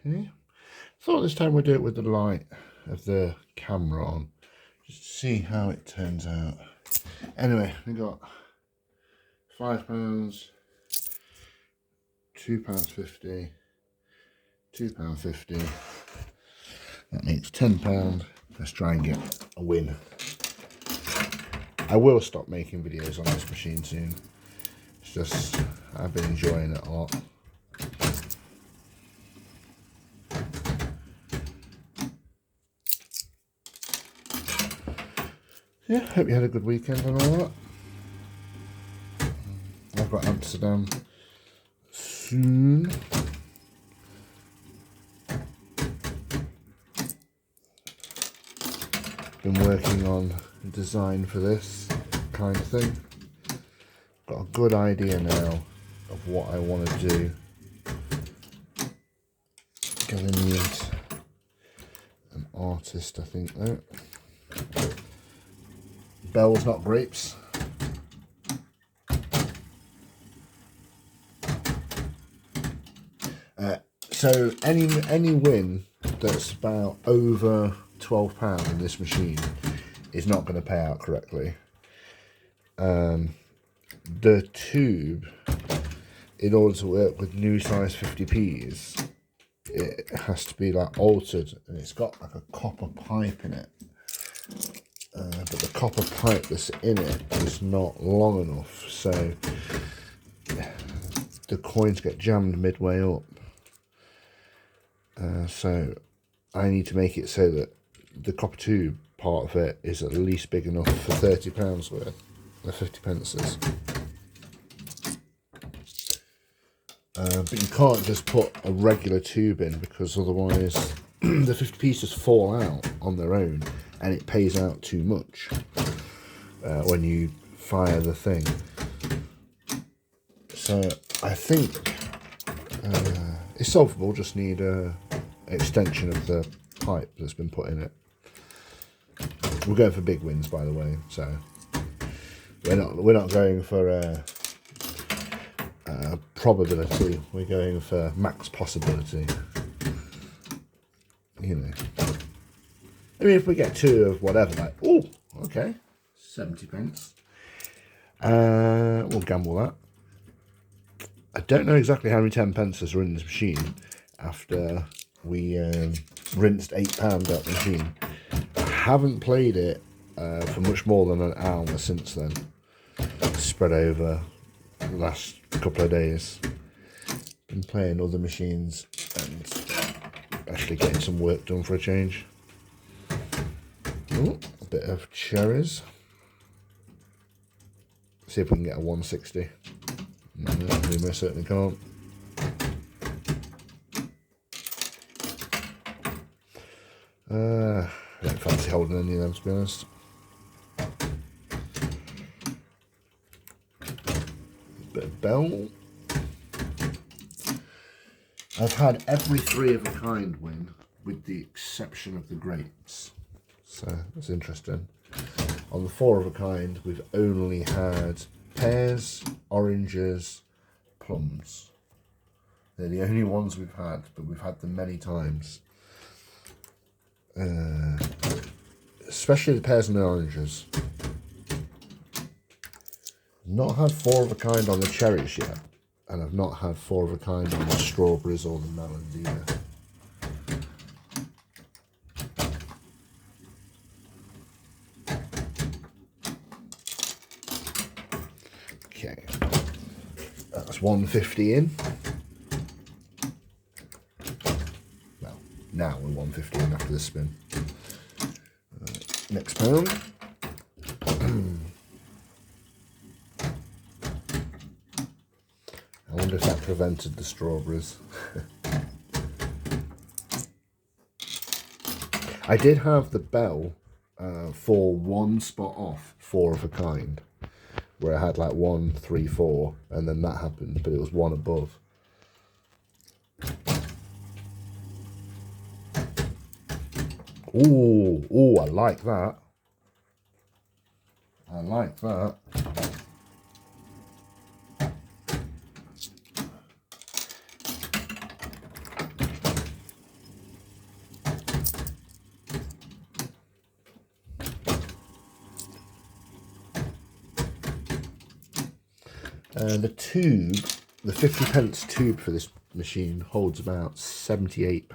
Okay. Thought this time we'd do it with the light of the camera on, just to see how it turns out. Anyway, we got £5, £2.50, £2.50. That makes £10. Let's try and get a win. I will stop making videos on this machine soon. It's just, I've been enjoying it a lot. Yeah, hope you had a good weekend and all that. I've got Amsterdam soon. Been working on design for this kind of thing. Got a good idea now of what I want to do. Gonna need an artist, I think, though. Bells, not grapes. So any win that's about over £12 in this machine is not going to pay out correctly. The tube, in order to work with new size 50p's, it has to be like altered, and it's got like a copper pipe in it. But the copper pipe that's in it is not long enough, so the coins get jammed midway up. So I need to make it so that the copper tube part of it is at least big enough for £30 worth, the 50 pences. But you can't just put a regular tube in, because otherwise the 50p's just fall out on their own and it pays out too much when you fire the thing. So I think it's solvable, just need a extension of the pipe that's been put in it. We're going for big wins, by the way, so we're not going for probability, we're going for max possibility. You know, I mean, if we get two of whatever, like, oh, okay, 70 pence, we'll gamble that. I don't know exactly how many 10 pences are in this machine after we rinsed £8 out the machine. I haven't played it for much more than an hour since then, spread over the last couple of days. Been playing other machines and actually getting some work done for a change. Ooh, a bit of cherries. See if we can get a 160. No, we most certainly can't. I don't fancy holding any of them, to be honest. Bit of bell. I've had every 3 of a kind win, with the exception of the grapes. So that's interesting. On the 4 of a kind, we've only had pears, oranges, plums. They're the only ones we've had, but we've had them many times. Especially the pears and the oranges. Not had 4 of a kind on the cherries yet, and I've not had 4 of a kind on the strawberries or the melons either. Okay, that's 150 in. Well, now we're 150 in after this spin. Next pound. I wonder if that prevented the strawberries. I did have the bell for 1 spot off 4 of a kind, where I had like 1, 3, 4, and then that happened, but it was 1 above. Ooh, I like that. I like that. The tube, the 50p tube for this machine holds about £78,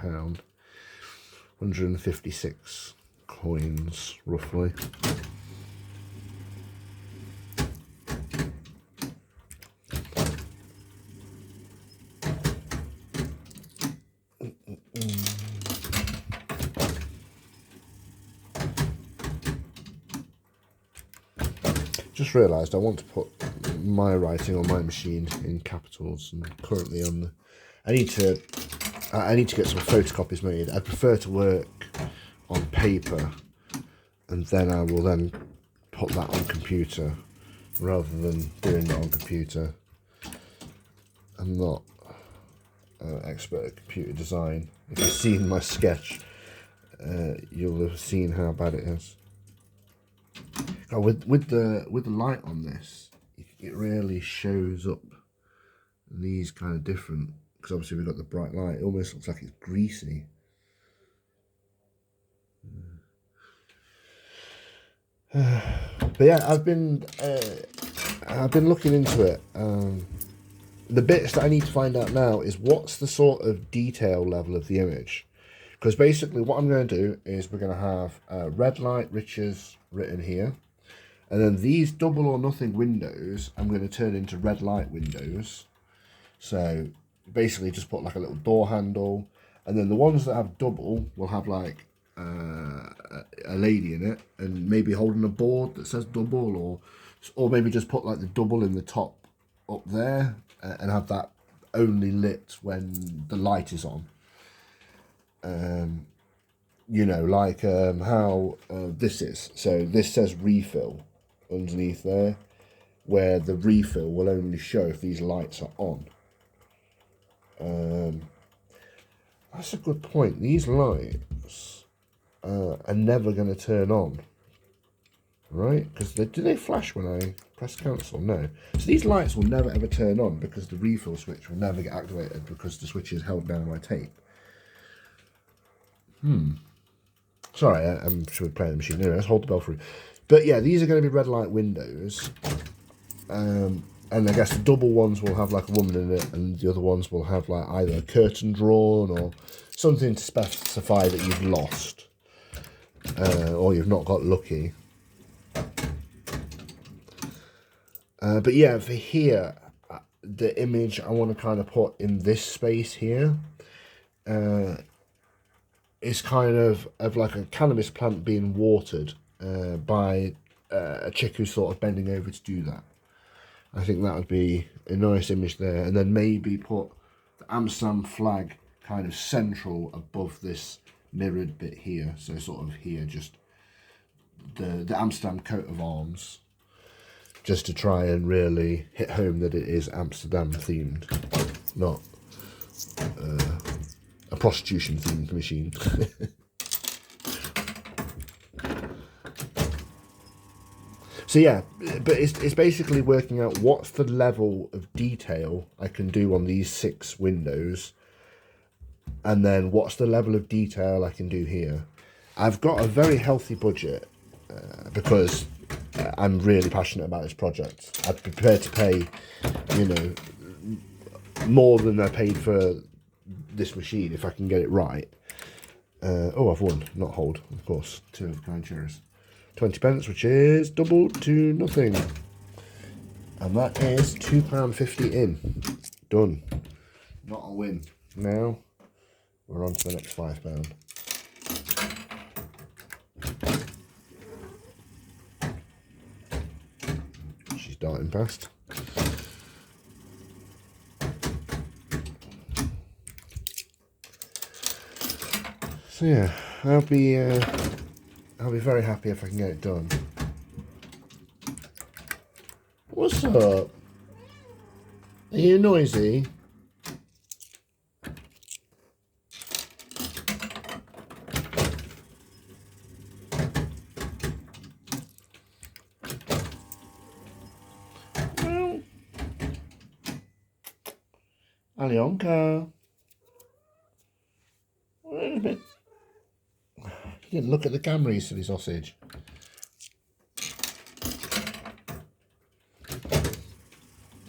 156 coins roughly. Just realised I want to put my writing on my machine in capitals, and currently on the. I need to get some photocopies made. I prefer to work on paper, and then I will then put that on computer rather than doing it on computer. I'm not an expert at computer design. If you've seen my sketch, you'll have seen how bad it is. Oh, with the light on this, it really shows up these kind of different, because obviously we've got the bright light. It almost looks like it's greasy. But yeah, I've been looking into it. The bits that I need to find out now is what's the sort of detail level of the image, because basically what I'm going to do is we're going to have red light riches written here. And then these double or nothing windows, I'm going to turn into red light windows. So basically just put like a little door handle. And then the ones that have double will have like a lady in it, and maybe holding a board that says double, or maybe just put like the double in the top up there and have that only lit when the light is on. You know, like how this is. So this says refill underneath there, where the refill will only show if these lights are on. That's a good point. These lights are never going to turn on, right? Because do they flash when I press cancel? No. So these lights will never ever turn on because the refill switch will never get activated because the switch is held down by tape. Sorry, I'm sure we're playing the machine. Anyway, let's hold the bell for you. But yeah, these are going to be red light windows. And I guess the double ones will have like a woman in it, and the other ones will have like either a curtain drawn or something to specify that you've lost. Or you've not got lucky. But yeah, for here, the image I want to kind of put in this space here. Is kind of like a cannabis plant being watered by a chick who's sort of bending over to do that. I think that would be a nice image there. And then maybe put the Amsterdam flag kind of central above this mirrored bit here. So sort of here, just the Amsterdam coat of arms. Just to try and really hit home that it is Amsterdam themed, not a prostitution themed machine. So yeah, but it's basically working out what's the level of detail I can do on these 6 windows, and then what's the level of detail I can do here. I've got a very healthy budget because I'm really passionate about this project. I'd be prepared to pay, you know, more than I paid for this machine if I can get it right. Oh, I've won, not hold, of course. 2 of kind chairs. 20p, which is double to nothing. And that is £2.50 in. Done. Not a win. Now, we're on to the next £5. She's darting past. So yeah, I'll be very happy if I can get it done. What's up? Are you noisy? Well, Alyonka. Wait a bit. You didn't look at the camera, you silly sausage.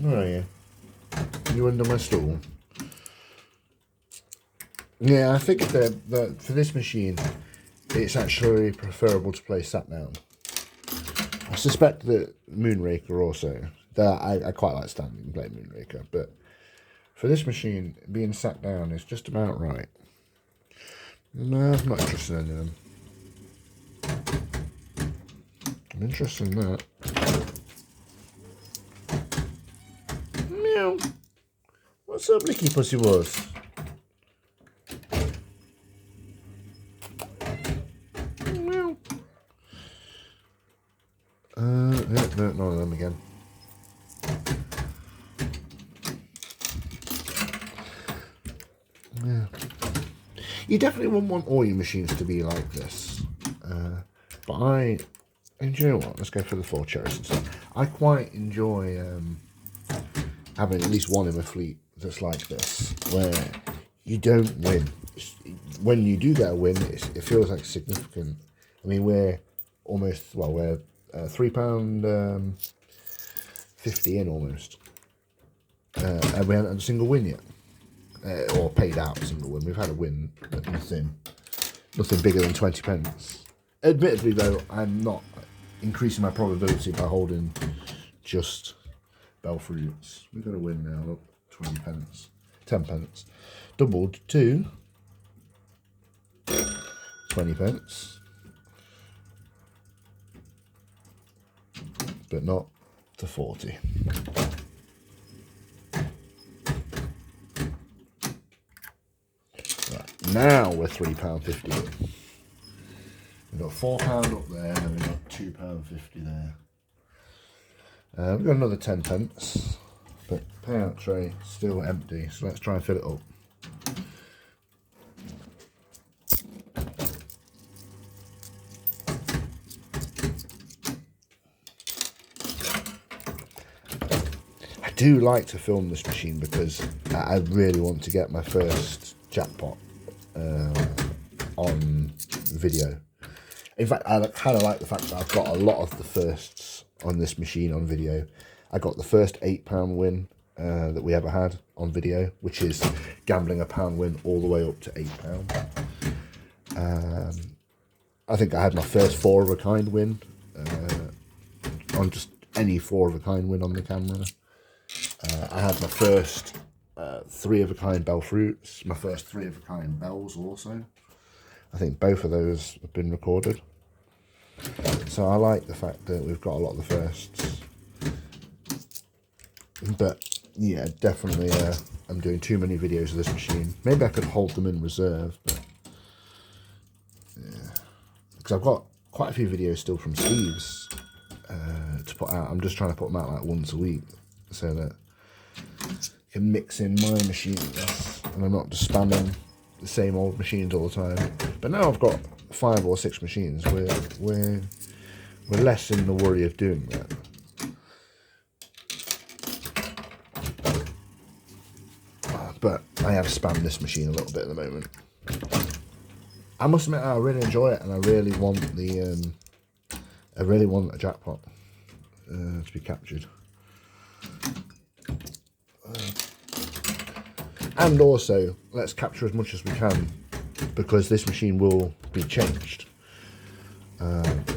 Where are you? You under my stool? Yeah, I think that for this machine, it's actually preferable to play sat down. I suspect that Moonraker also. That I quite like standing and playing Moonraker, but for this machine, being sat down is just about right. No, I'm not interested in them. I'm interested in that. Meow. What's up, Nicky Pussy Wuss? Meow. No, none of them again. Yeah. You definitely wouldn't want all your machines to be like this. But and you know what? Let's go for the 4 cherries instead. I quite enjoy having at least one in my fleet that's like this, where you don't win. When you do get a win, it feels like significant. I mean, we're almost, well, we're £3.50 in almost. And we haven't had a single win yet. Or paid out a single win. We've had a win, but nothing bigger than 20 pence. Admittedly, though, I'm not increasing my probability by holding just Belfruits. We've got a win now, look, 20 pence. 10 pence. Doubled to 20 pence. But not to 40. Now we're £3.50. We've got £4 up there, and we've got £2.50 there. We've got another 10 pence, but payout tray still empty, so let's try and fill it up. I do like to film this machine because I really want to get my first jackpot on video. In fact, I kind of like the fact that I've got a lot of the firsts on this machine on video. I got the first £8 win that we ever had on video, which is gambling a pound win all the way up to £8. I think I had my first 4 of a kind win on just any 4 of a kind win on the camera. I had my first 3 of a kind Belfruits, my first 3 of a kind bells also. I think both of those have been recorded. So I like the fact that we've got a lot of the firsts. But yeah, definitely I'm doing too many videos of this machine. Maybe I could hold them in reserve, but yeah. Because I've got quite a few videos still from Steve's to put out. I'm just trying to put them out like once a week so that I can mix in my machines and I'm not just spamming the same old machines all the time. But now I've got 5 or 6 machines. We're less in the worry of doing that. But I have spammed this machine a little bit at the moment. I must admit, I really enjoy it, and I really want a jackpot to be captured. And also, let's capture as much as we can, because this machine will be changed.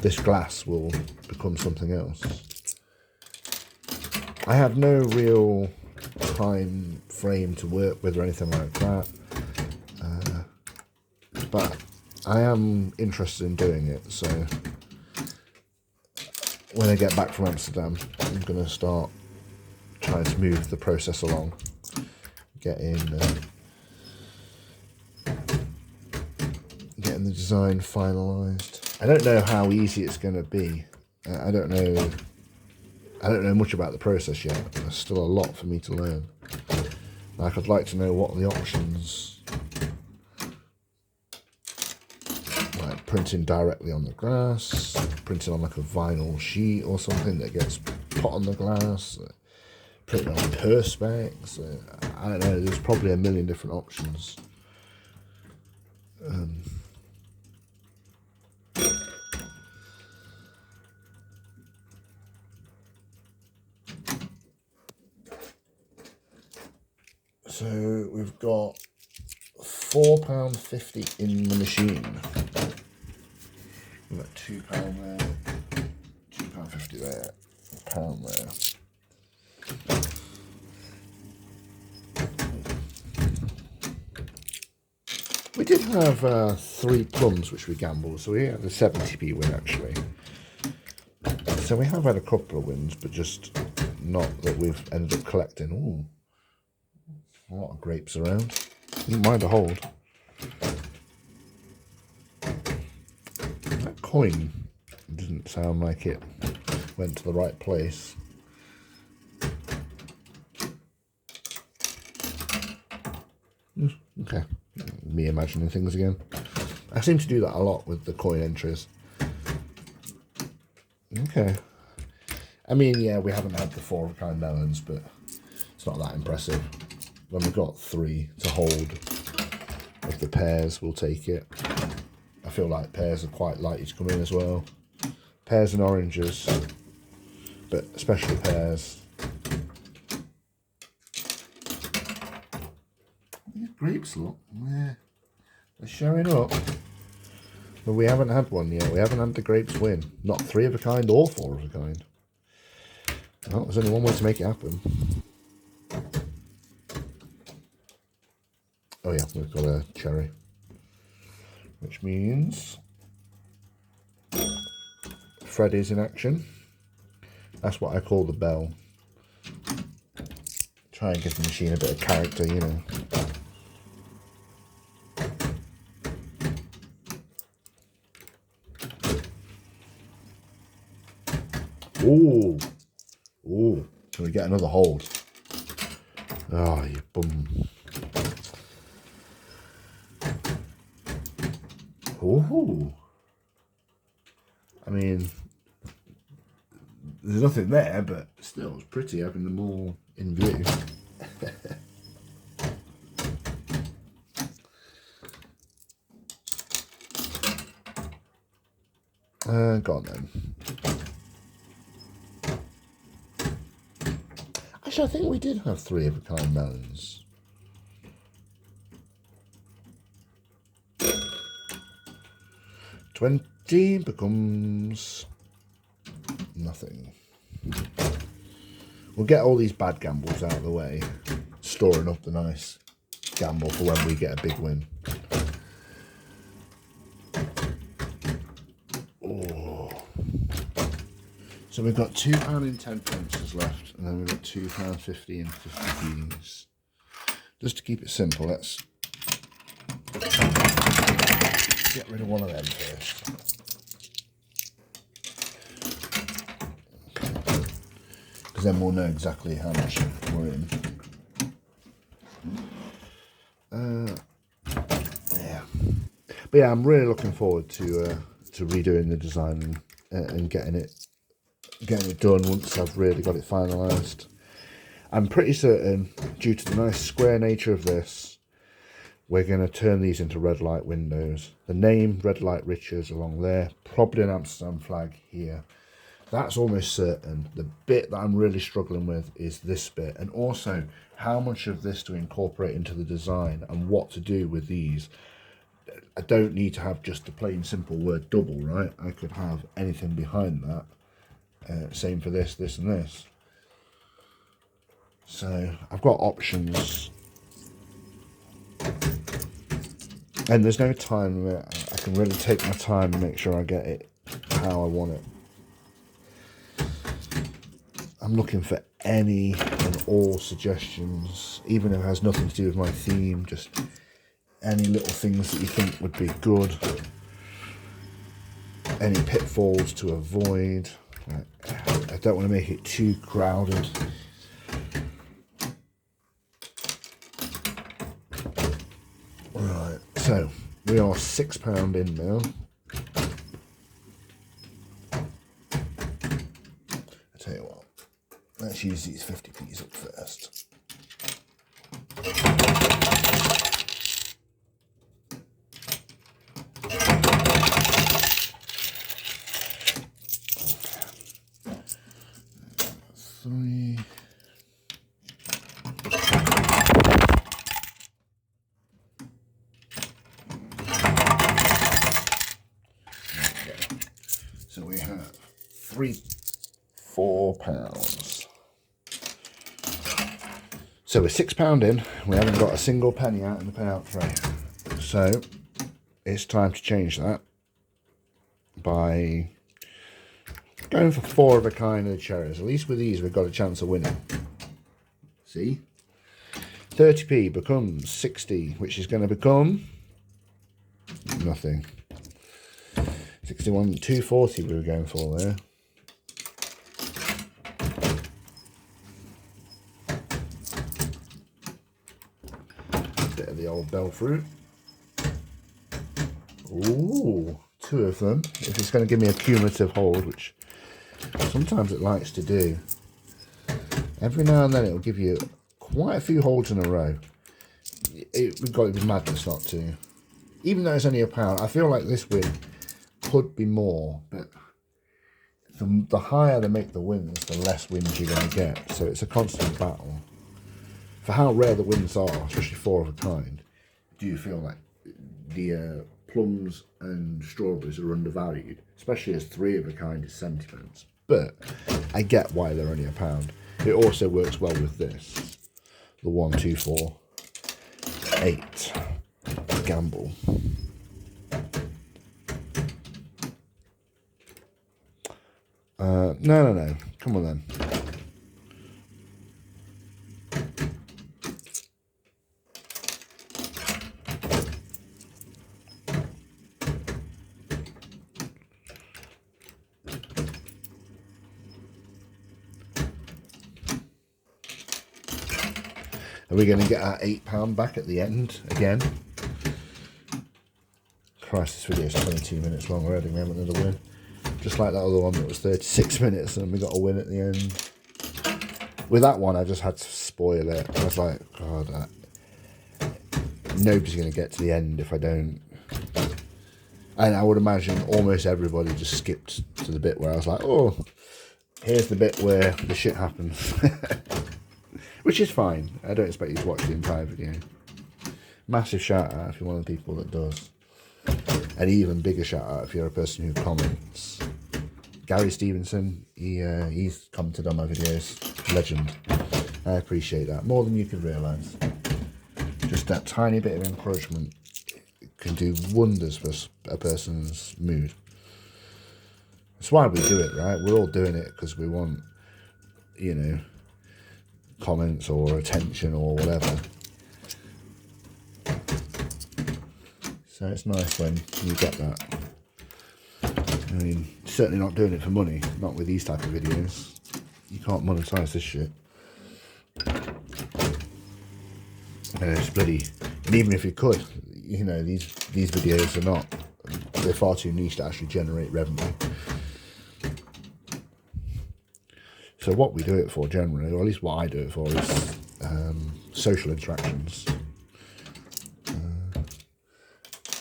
This glass will become something else. I have no real time frame to work with or anything like that. But I am interested in doing it, so when I get back from Amsterdam, I'm going to start trying to move the process along. Getting the design finalised. I don't know how easy it's going to be. I don't know much about the process yet. There's still a lot for me to learn. Like, I'd like to know what the options, like printing directly on the glass, printing on like a vinyl sheet or something that gets put on the glass, printing on perspex. I don't know, there's probably a million different options. So we've got £4.50 in the machine. We've got £2 there, £2.50 there, £1 there. We did have 3 plums which we gambled, so we had a 70p win actually. So we have had a couple of wins, but just not that we've ended up collecting. Ooh, a lot of grapes around. Didn't mind a hold. That coin didn't sound like it went to the right place. Okay, me imagining things again. I seem to do that a lot with the coin entries. Okay. I mean, yeah, we haven't had the 4 of a kind melons, but it's not that impressive. When we've got 3 to hold of the pears, we'll take it. I feel like pears are quite likely to come in as well. Pears and oranges, but especially pears. These grapes, look, they're showing up. But we haven't had one yet. We haven't had the grapes win. Not 3 of a kind or 4 of a kind. Well, there's only one way to make it happen. Oh yeah, we've got a cherry. Which means Freddy's in action. That's what I call the bell. Try and give the machine a bit of character, you know. Ooh. Ooh. Can we get another hold? Oh, you bum. Ooh. I mean, there's nothing there, but still, it's pretty having them all in view. Go on then. Actually, I think we did have 3 of a kind melons. $20 becomes nothing. We'll get all these bad gambles out of the way, storing up the nice gamble for when we get a big win. Oh. So we've got £2 and 10 pence left, and then we've got £2.50 and 50p's. Just to keep it simple, let's get rid of one of them first. Because then we'll know exactly how much we're in. Yeah. But yeah, I'm really looking forward to redoing the design and getting it done once I've really got it finalised. I'm pretty certain, due to the nice square nature of this, we're going to turn these into red light windows. The name Red Light Riches along there, probably an Amsterdam flag here. That's almost certain. The bit that I'm really struggling with is this bit, and also how much of this to incorporate into the design and what to do with these. I don't need to have just the plain simple word double, right? I could have anything behind that. Same for this, this and this. So I've got options. And there's no time limit. I can really take my time and make sure I get it how I want it. I'm looking for any and all suggestions, even if it has nothing to do with my theme, just any little things that you think would be good. Any pitfalls to avoid. I don't want to make it too crowded. Right, so we are £6 in now. I tell you what, let's use these 50p's up first. £4. So we're £6 in. We haven't got a single penny out in the payout tray. So it's time to change that by going for 4 of a kind of cherries. At least with these, we've got a chance of winning. See? 30p becomes 60, which is going to become nothing. 61, 240 we were going for there. Bit of the old bell fruit. Ooh, 2 of them. If it's going to give me a cumulative hold, which sometimes it likes to do. Every now and then it'll give you quite a few holds in a row. We've got to be madness not to. Even though it's only £1, I feel like this win could be more, but the higher they make the wins, the less wins you're going to get. So it's a constant battle. For how rare the wins are, especially 4 of a kind, do you feel like the plums and strawberries are undervalued, especially as 3 of a kind is 70p. But I get why they're only £1. It also works well with this, the 1, 2, 4, 8 gamble. No. Come on then. Are we going to get our £8 back at the end again? Christ, this video is 22 minutes long already. We haven't had a win. Just like that other one that was 36 minutes and we got a win at the end. With that one, I just had to spoil it. I was like, God, nobody's going to get to the end if I don't. And I would imagine almost everybody just skipped to the bit where I was like, oh, here's the bit where the shit happens. Which is fine. I don't expect you to watch the entire video. Massive shout out if you're one of the people that does. An even bigger shout out if you're a person who comments. Gary Stevenson, he's commented on my videos. Legend. I appreciate that more than you could realise. Just that tiny bit of encouragement can do wonders for a person's mood. That's why we do it, right? We're all doing it because we want, you know, comments or attention or whatever. So it's nice when you get that. I mean, certainly not doing it for money, not with these type of videos. You can't monetize this shit. And it's bloody, and even if you could, you know, these videos are not, they're far too niche to actually generate revenue. So what we do it for generally, or at least what I do it for, is social interactions.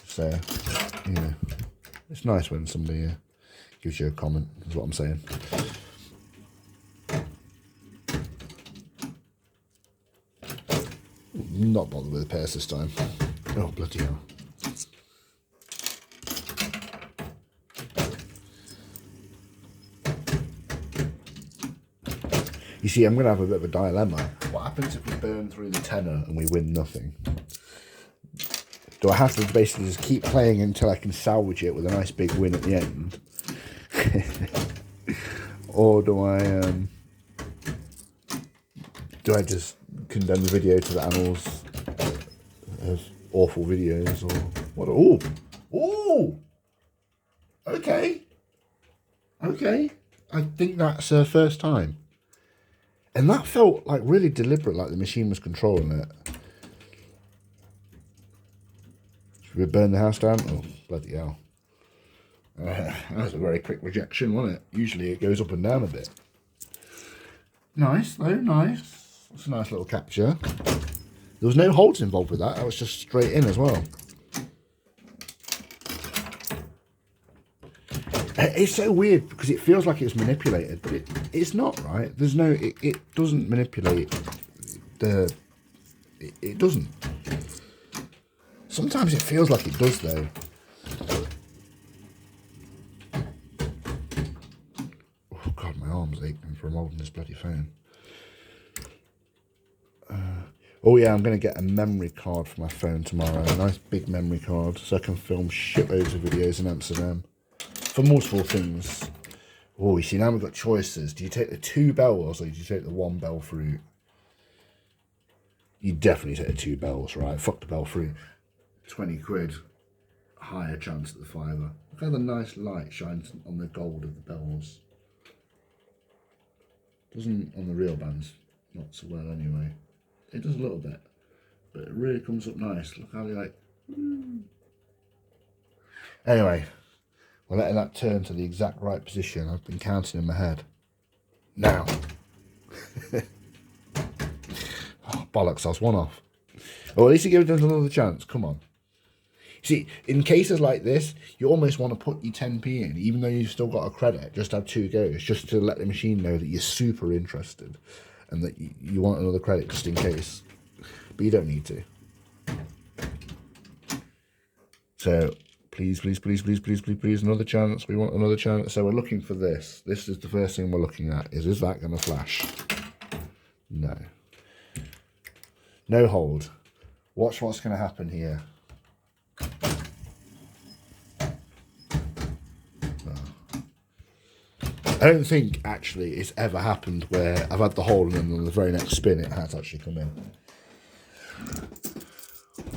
So, you know, it's nice when somebody gives you a comment, is what I'm saying. Not bothered with the pairs this time. Oh, bloody hell. You see, I'm going to have a bit of a dilemma. What happens if we burn through the tenner and we win nothing? Do I have to basically just keep playing until I can salvage it with a nice big win at the end? Or do I just condemn the video to the annals of awful videos, or what? Oh, okay. I think that's her first time. And that felt like really deliberate, like the machine was controlling it. Should we burn the house down? Oh, bloody hell. That was a very quick rejection, wasn't it? Usually it goes up and down a bit. Nice, though, nice. That's a nice little capture. There was no holds involved with that. That was just straight in as well. It's so weird because it feels like it's manipulated, but it's not, right? There's no, it doesn't manipulate it doesn't. Sometimes it feels like it does, though. phone. Oh yeah, I'm going to get a memory card for my phone tomorrow. A nice big memory card so I can film shitloads of videos in Amsterdam. For multiple things. Oh, you see, now we've got choices. Do you take the 2 bells or do you take the 1 bell fruit? You definitely take the 2 bells, right? Fuck the bell fruit. 20 quid. Higher chance at the fiver. Look how the nice light shines on the gold of the bells. Doesn't on the real bands, not so well anyway. It does a little bit, but it really comes up nice. Look how they like. Anyway, we're letting that turn to the exact right position. I've been counting in my head. Now. Oh, bollocks, I was 1 off. Well, at least you give it another chance. Come on. See, in cases like this, you almost want to put your 10p in, even though you've still got a credit, just have 2 goes, just to let the machine know that you're super interested and that you want another credit just in case. But you don't need to. So, please, please, please, please, please, please, please, another chance. We want another chance. So we're looking for this. This is the first thing we're looking at. Is that going to flash? No. No hold. Watch what's going to happen here. I don't think actually it's ever happened where I've had the hole and then on the very next spin it has actually come in.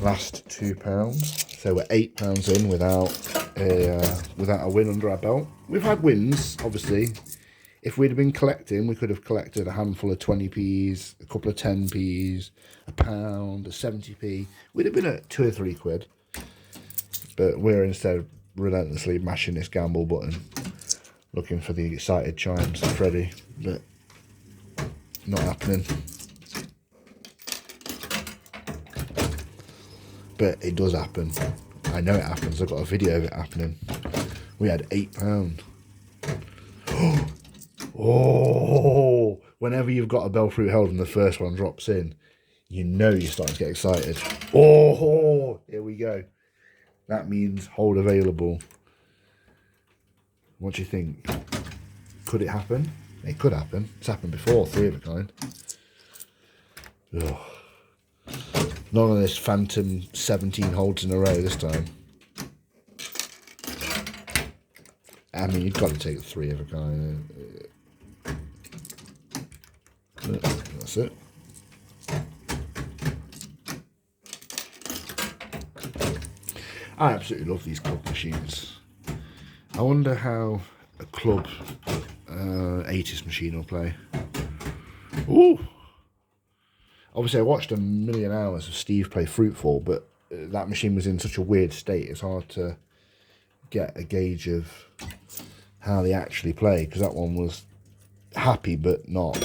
Last £2, so we're £8 in without a win under our belt. We've had wins, obviously. If we'd have been collecting, we could have collected a handful of 20p's, a couple of 10p's, a pound, a 70p. We'd have been at 2 or 3 quid. But we're instead relentlessly mashing this gamble button, looking for the excited chimes of Freddy, but not happening. But it does happen. I know it happens. I've got a video of it happening. We had £8. Oh! Whenever you've got a bell fruit held and the first one drops in, you know you're starting to get excited. Oh! Here we go. That means hold available. What do you think? Could it happen? It could happen. It's happened before, 3 of a kind. Ugh. None of this phantom 17 holds in a row this time. I mean, you've got to take 3 of a kind. That's it. I absolutely love these club machines. I wonder how a club 80s machine will play. Ooh! Obviously, I watched a million hours of Steve play Fruitful, but that machine was in such a weird state, it's hard to get a gauge of how they actually play, because that one was happy but not.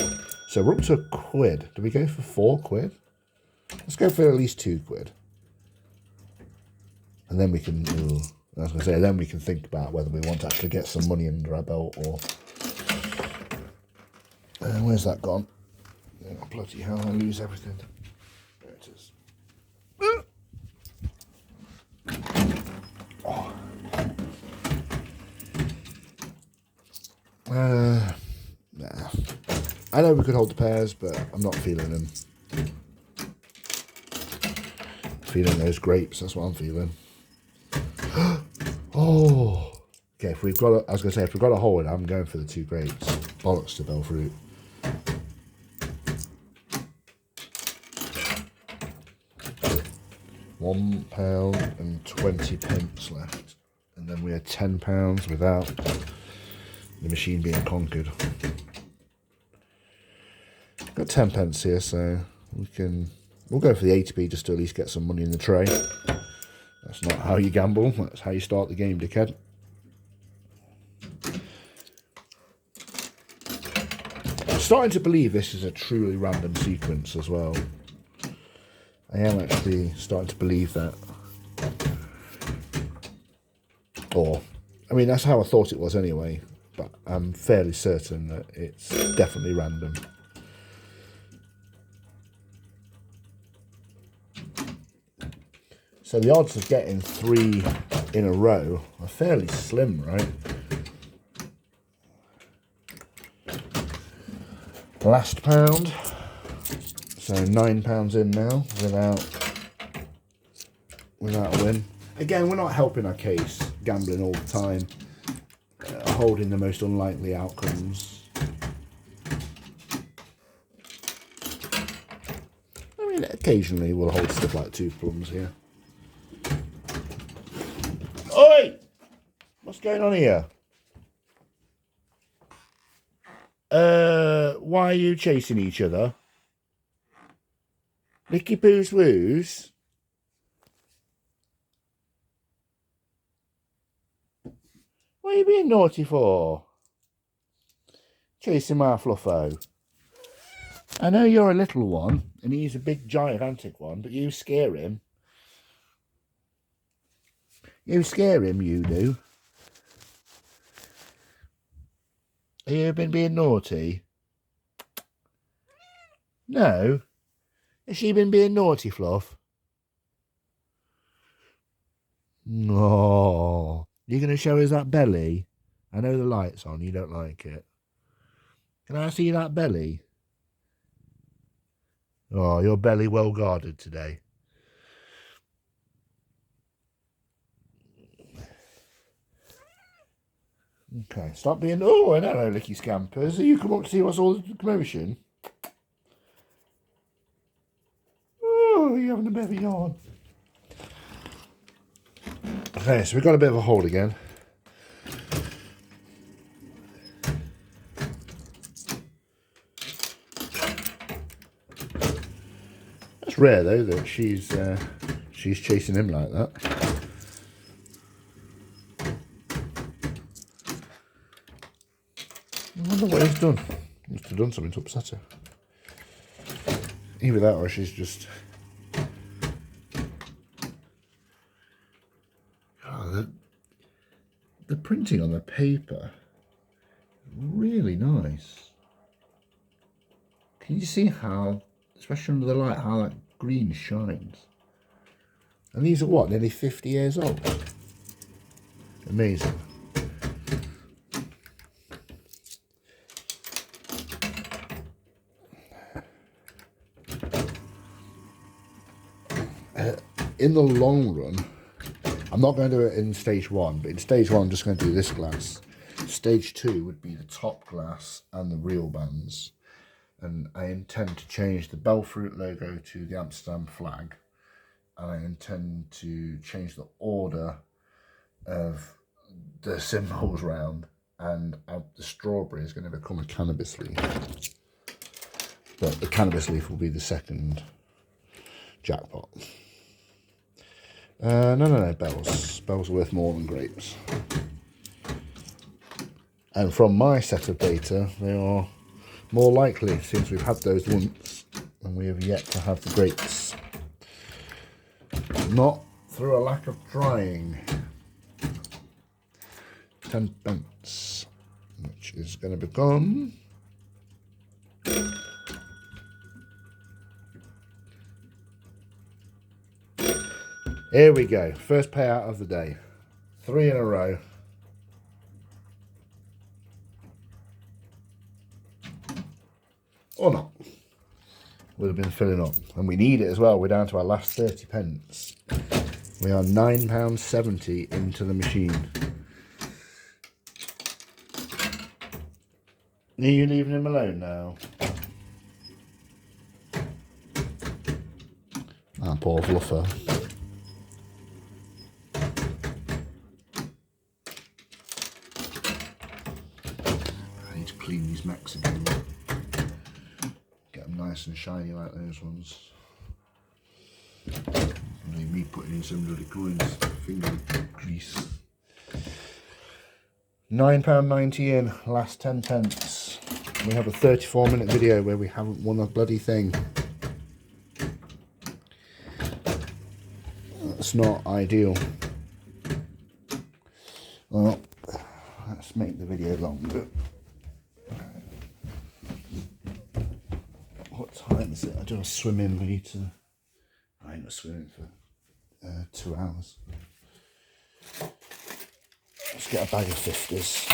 So we're up to £1. Do we go for 4 quid? Let's go for at least 2 quid. And then we can, I was going to say, then we can think about whether we want to actually get some money under our belt or... where's that gone? Oh, bloody hell, I lose everything. There it is. Oh. Nah. I know we could hold the pairs, but I'm not feeling them. Feeling those grapes, that's what I'm feeling. Oh! Okay, if we've got I was going to say, if we've got a hold, I'm going for the 2 grapes. Bollocks to bell fruit. £1.20 left, and then we had £10 without the machine being conquered. Got 10p here, so we'll go for the 80p just to at least get some money in the tray. That's not how you gamble. That's how you start the game, dickhead. I'm starting to believe this is a truly random sequence as well. I am actually starting to believe that. Or, I mean, that's how I thought it was anyway, but I'm fairly certain that it's definitely random. So the odds of getting 3 in a row are fairly slim, right? Last pound. So £9 in now without a win. Again, we're not helping our case, gambling all the time, holding the most unlikely outcomes. I mean, occasionally we'll hold stuff like 2 plums here. Oi! What's going on here? Why are you chasing each other? Licky poos woos? What are you being naughty for? Chasing my Fluffo. I know you're a little one, and he's a big gigantic one, but you scare him. You scare him, you do. Have you been being naughty? No. Has she been being naughty, Fluff? Oh, you're going to show us that belly? I know the light's on, you don't like it. Can I see that belly? Oh, your belly well guarded today. Okay, stop being... Oh, and hello, Licky Scampers. Are you come up to see what's all the commotion? Oh, you're having a bit of a yawn. Okay, so we've got a bit of a hole again. That's rare, though, that she's chasing him like that. I wonder what he's done. He must have done something to upset her. Either that or she's just... Oh, the printing on the paper is really nice. Can you see how, especially under the light, how that green shines? And these are what, nearly 50 years old? Amazing. In the long run, I'm not going to do it in stage 1, but in stage 1 I'm just going to do this glass. Stage 2 would be the top glass and the real bands. And I intend to change the Belfruit logo to the Amsterdam flag. And I intend to change the order of the symbols round. And the strawberry is going to become a cannabis leaf. But the cannabis leaf will be the second jackpot. No, bells. Bells are worth more than grapes. And from my set of data, they are more likely, since we've had those once, and we have yet to have the grapes. Not through a lack of trying. 10 pence, which is going to become... Here we go, first payout of the day. 3 in a row. Or not. Would have been filling up. And we need it as well, we're down to our last 30 pence. We are £9.70 into the machine. Are you leaving him alone now? Ah, poor Fluffer. Clean these Mexicans, get them nice and shiny like those ones. Like me putting in some bloody coins, finger grease. £9.90 in, last 10 pence. We have a 34-minute video where we haven't won a bloody thing. That's not ideal. Well, let's make the video longer. What time is it? I do a swim in later. I ain't swimming for 2 hours. Let's get a bag of 50s.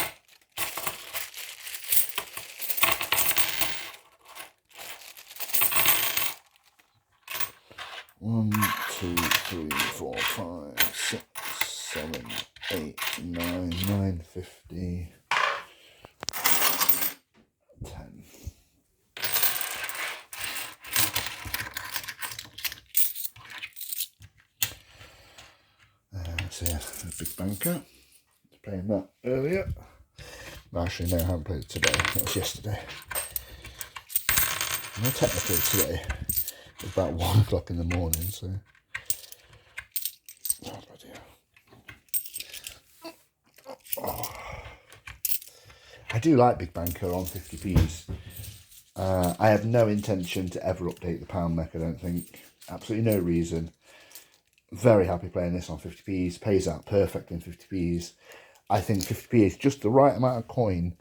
1, 2, 3, 4, 5, 6, 7, 8, 9, 9, 50, 10. So yeah, a big banker. Playing that earlier. Actually, no, I haven't played it today. It was yesterday. Well, technically today. It's about 1 o'clock in the morning, so. Oh, bloody hell. Oh. I do like Big Banker on 50p's. I have no intention to ever update the pound mech, I don't think. Absolutely no reason. Very happy playing this on 50p's. Pays out perfect in 50p's. I think 50p is just the right amount of coin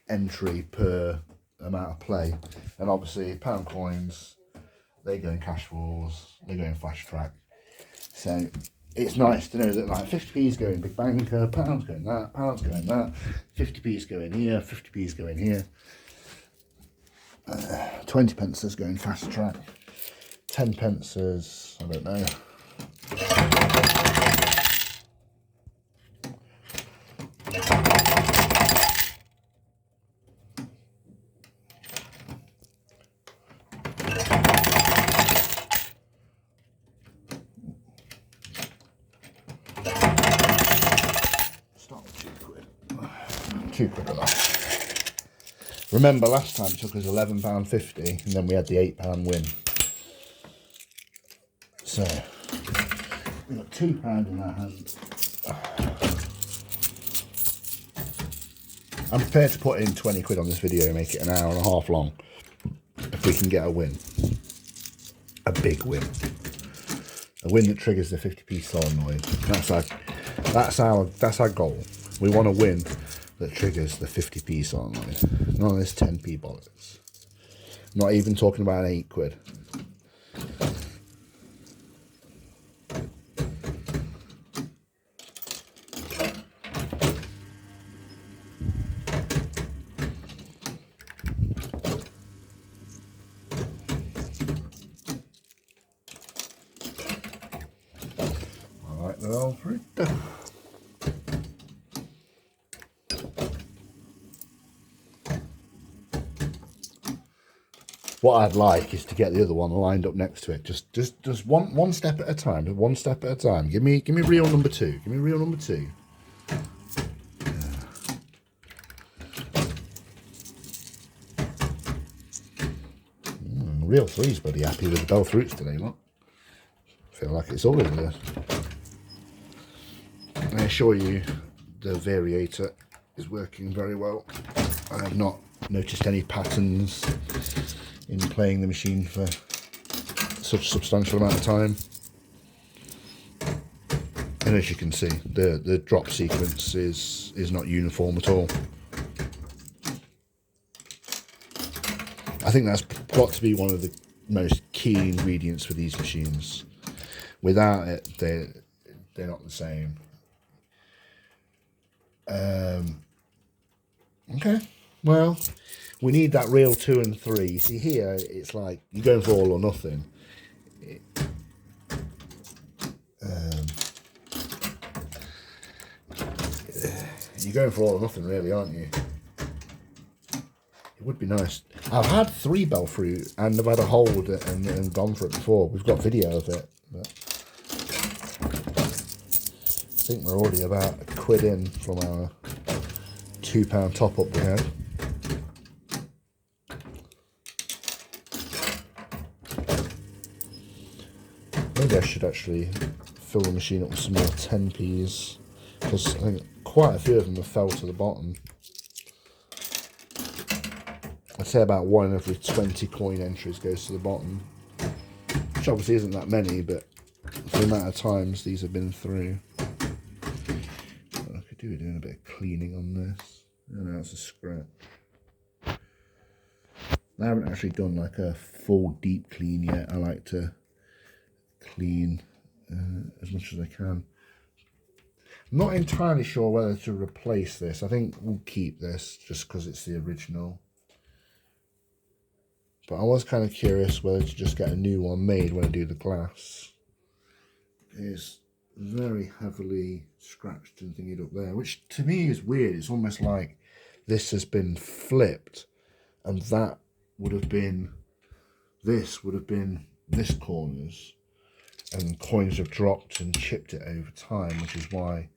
entry per amount of play. And obviously, pound coins, they go in cash wars, they go in flash track. So it's nice to know that like 50p's going Big Banker, pounds going that, pounds going that, 50p's going here, 50p's going here. 20 pences going fast track. 10 pences, I don't know. Start with £2. £2 enough. Remember last time it took us £11.50 and then we had the £8 win. So we've got £2 in our hand. I'm prepared to put in 20 quid on this video and make it an hour and a half long if we can get a win. A big win. A win that triggers the 50p solenoid. That's our goal. We want a win that triggers the 50p solenoid. None of this 10p bollocks. Not even talking about 8 quid. Alfred. What I'd like is to get the other one lined up next to it. Just one step at a time. One step at a time. Give me reel number 2. Give me reel number 2. Reel 3's bloody happy with the bell fruits today, look. Feel like it's always there. I assure you the variator is working very well. I have not noticed any patterns in playing the machine for such a substantial amount of time. And as you can see, the drop sequence is not uniform at all. I think that's got to be one of the most key ingredients for these machines. Without it, they're not the same. Okay, well, we need that reel 2 and 3. You see here, it's like you're going for all or nothing. You're going for all or nothing, really, aren't you? It would be nice. I've had 3 bell fruit and I've had a hold and gone for it before. We've got video of it. But I think we're already about a quid in from our £2 top up we had. Maybe I should actually fill the machine up with some more 10p's, because I think quite a few of them have fell to the bottom. I'd say about 1 in every 20 coin entries goes to the bottom, which obviously isn't that many, but for the amount of times these have been through. I could do with doing a bit of cleaning on this. Oh no, it's a scratch. I haven't actually done like a full deep clean yet. I like to clean as much as I can. I'm not entirely sure whether to replace this. I think we'll keep this just because it's the original. But I was kind of curious whether to just get a new one made when I do the glass. It's very heavily scratched and thingied up there, which to me is weird. It's almost like this has been flipped, and that would have been, this would have been this corners, and coins have dropped and chipped it over time, which is why,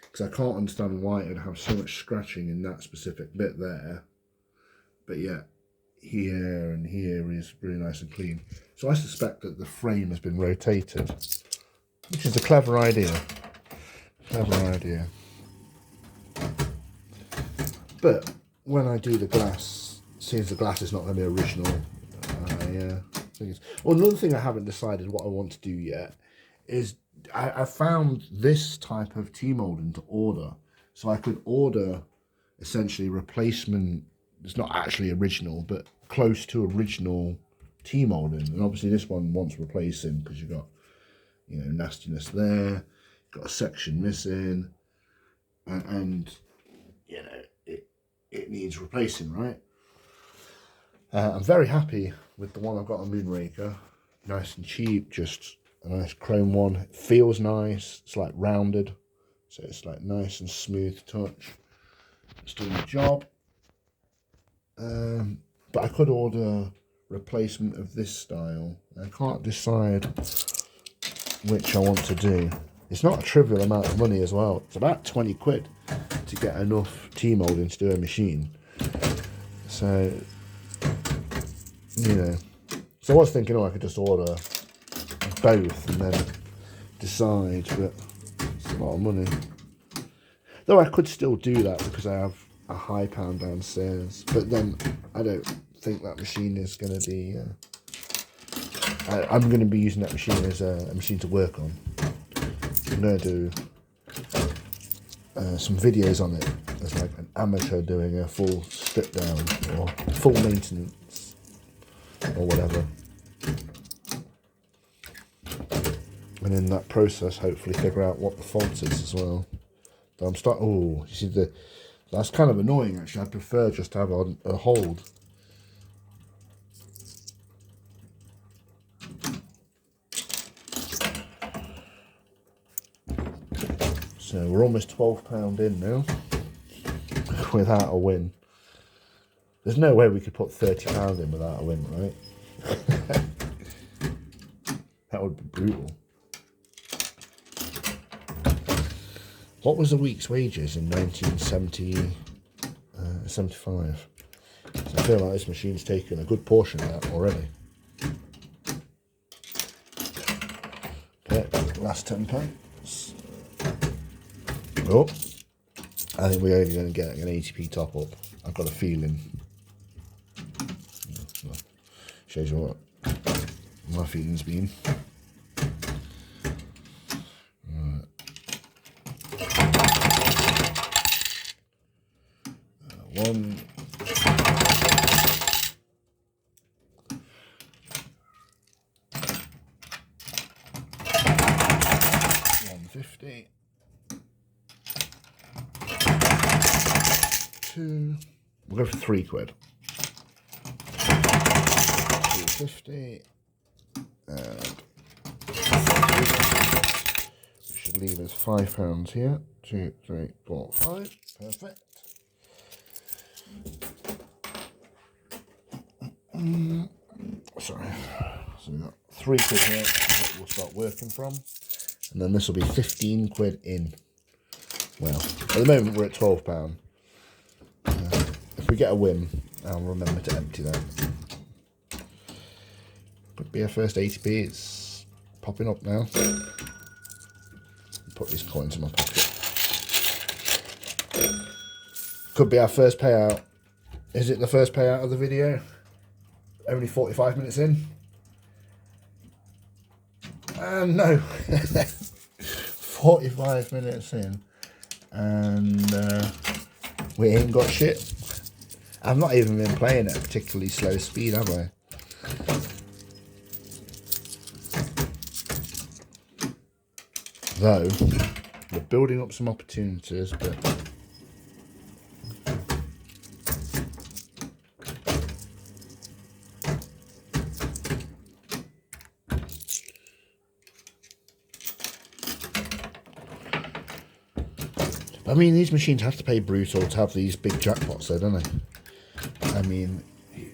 because I can't understand why it would have so much scratching in that specific bit there, but yet here and here is really nice and clean. So I suspect that the frame has been rotated, which is a clever idea. Clever idea. But when I do the glass, since the glass is not going to be original, well, another thing I haven't decided what I want to do yet is I found this type of T-molding to order. So I could order essentially replacement. It's not actually original, but close to original T-molding. And obviously this one wants replacing because you've got, you know, nastiness there, got a section missing, and you know, it needs replacing, right? I'm very happy with the one I've got on Moonraker. Nice and cheap, just a nice chrome one. It feels nice, it's like rounded, so it's like nice and smooth touch. It's doing the job. But I could order replacement of this style. I can't decide which I want to do. It's not a trivial amount of money as well. It's about 20 quid to get enough T-molding to do a machine. So, you know. So I was thinking, oh, I could just order both and then decide, but it's a lot of money. Though I could still do that because I have a high pound downstairs. But then I don't think that machine is going to be... I'm going to be using that machine as a machine to work on. I'm going to do some videos on it as like an amateur doing a full strip down or full maintenance or whatever. And in that process, hopefully figure out what the fault is as well. But I'm starting. Oh, you see that's kind of annoying actually. I prefer just to have a hold. So we're almost £12 in now without a win. There's no way we could put £30 in without a win, right? That would be brutal. What was the week's wages in 1975? So I feel like this machine's taken a good portion of that already. Okay, last £10. Oh, I think we're only going to get an 80p top up. I've got a feeling. Shows you what my feeling's been. One. 150. 2. We'll go for £3. 250. And we should leave us £5 here. 2, 3, 4, 5. Perfect. Sorry. So we've got £3 here that we'll start working from. And then this will be 15 quid in. Well, at the moment we're at £12. If we get a win, I'll remember to empty that. Could be our first 80p. It's popping up now. Put these coins in my pocket. Could be our first payout. Is it the first payout of the video? Only 45 minutes in? No. 45 minutes in. And we ain't got shit. I've not even been playing at a particularly slow speed, have I? Though, we're building up some opportunities, but I mean, these machines have to pay brutal to have these big jackpots, though, don't they? I mean,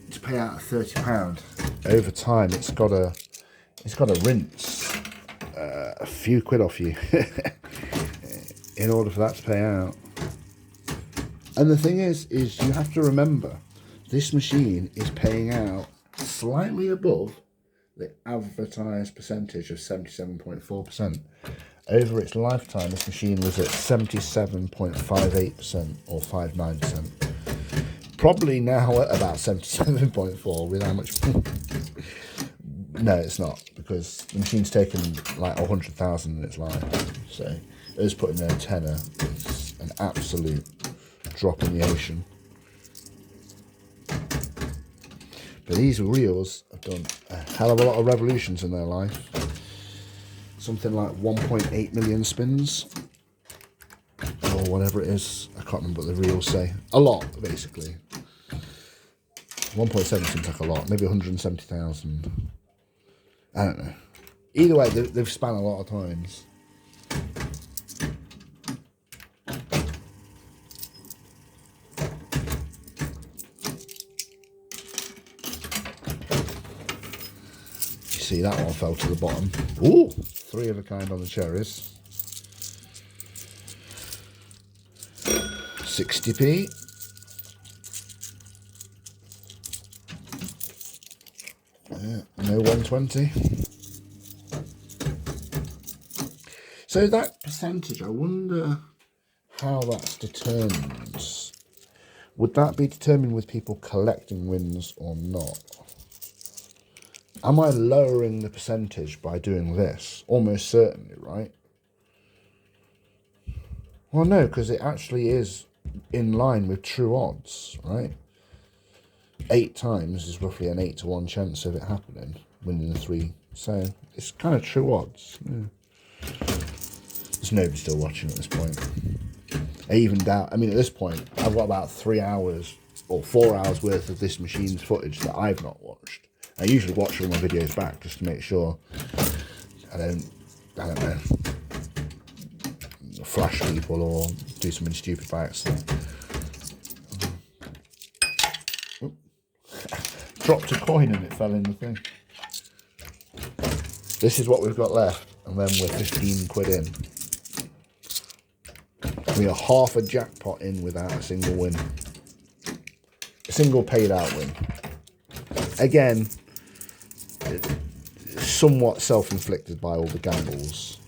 to pay out £30 over time, it's got to rinse a few quid off you in order for that to pay out. And the thing is you have to remember, this machine is paying out slightly above the advertised percentage of 77.4%. Over its lifetime, this machine was at 77.58% or 59%. Probably now at about 77.4 with how much... No, it's not, because the machine's taken like 100,000 in its life. So us putting in a tenner is an absolute drop in the ocean. But these reels have done a hell of a lot of revolutions in their life. Something like 1.8 million spins, or whatever it is. I can't remember what the reels say. A lot, basically. 1.7 seems like a lot. Maybe 170,000. I don't know. Either way, they've spanned a lot of times. See, that one fell to the bottom. Ooh, 3 of a kind on the cherries. 60p. No 120. So that percentage, I wonder how that's determined. Would that be determined with people collecting wins or not? Am I lowering the percentage by doing this? Almost certainly, right? Well, no, because it actually is in line with true odds, right? 8 times is roughly an 8 to 1 chance of it happening, winning the 3. So it's kind of true odds. Yeah. There's nobody still watching at this point. I even doubt, I mean, at this point, I've got about 3 hours or 4 hours worth of this machine's footage that I've not watched. I usually watch all my videos back just to make sure I don't know, flash people or do something stupid by accident. Dropped a coin and it fell in the thing. This is what we've got left, and then we're 15 quid in. We are half a jackpot in without a single win. A single paid out win. Again, somewhat self-inflicted by all the gambles.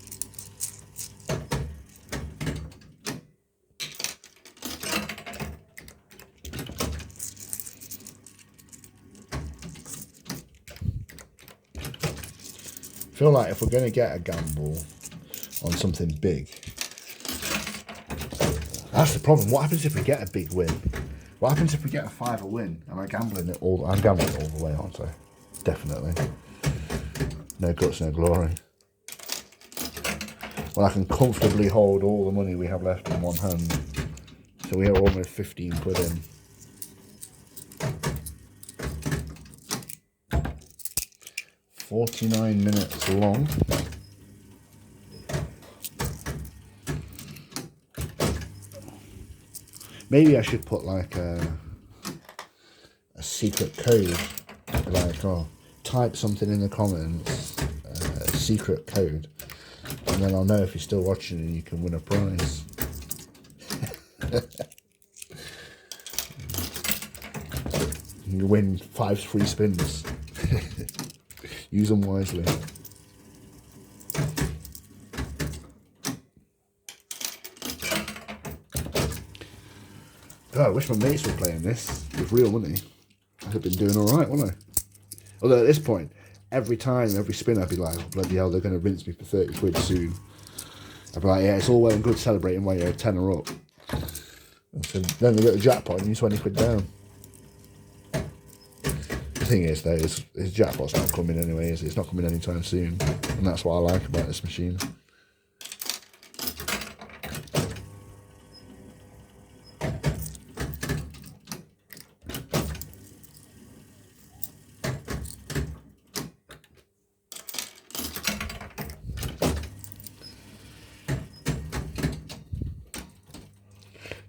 I feel like if we're going to get a gamble on something big, that's the problem. What happens if we get a big win? What happens if we get a 5 win? Am I gambling it all? I'm gambling it all the way, aren't I? Definitely. No guts, no glory. Well, I can comfortably hold all the money we have left in one hand. So we are almost 15 quid in. "49 minutes long." Maybe I should put like a secret code, like, oh, type something in the comments, a secret code, and then I'll know if you're still watching and you can win a prize. You win 5 free spins. Use them wisely. God, I wish my mates were playing this with real money. I'd have been doing alright, wouldn't I? Although at this point, every time, every spin, I'd be like, oh, bloody hell, they're going to rinse me for 30 quid soon. I'd be like, yeah, it's all well and good celebrating while you're a tenner up. And so then they get the jackpot and you're 20 quid down. The thing is, though, is jackpot's not coming anyway, is it? It's not coming anytime soon. And that's what I like about this machine.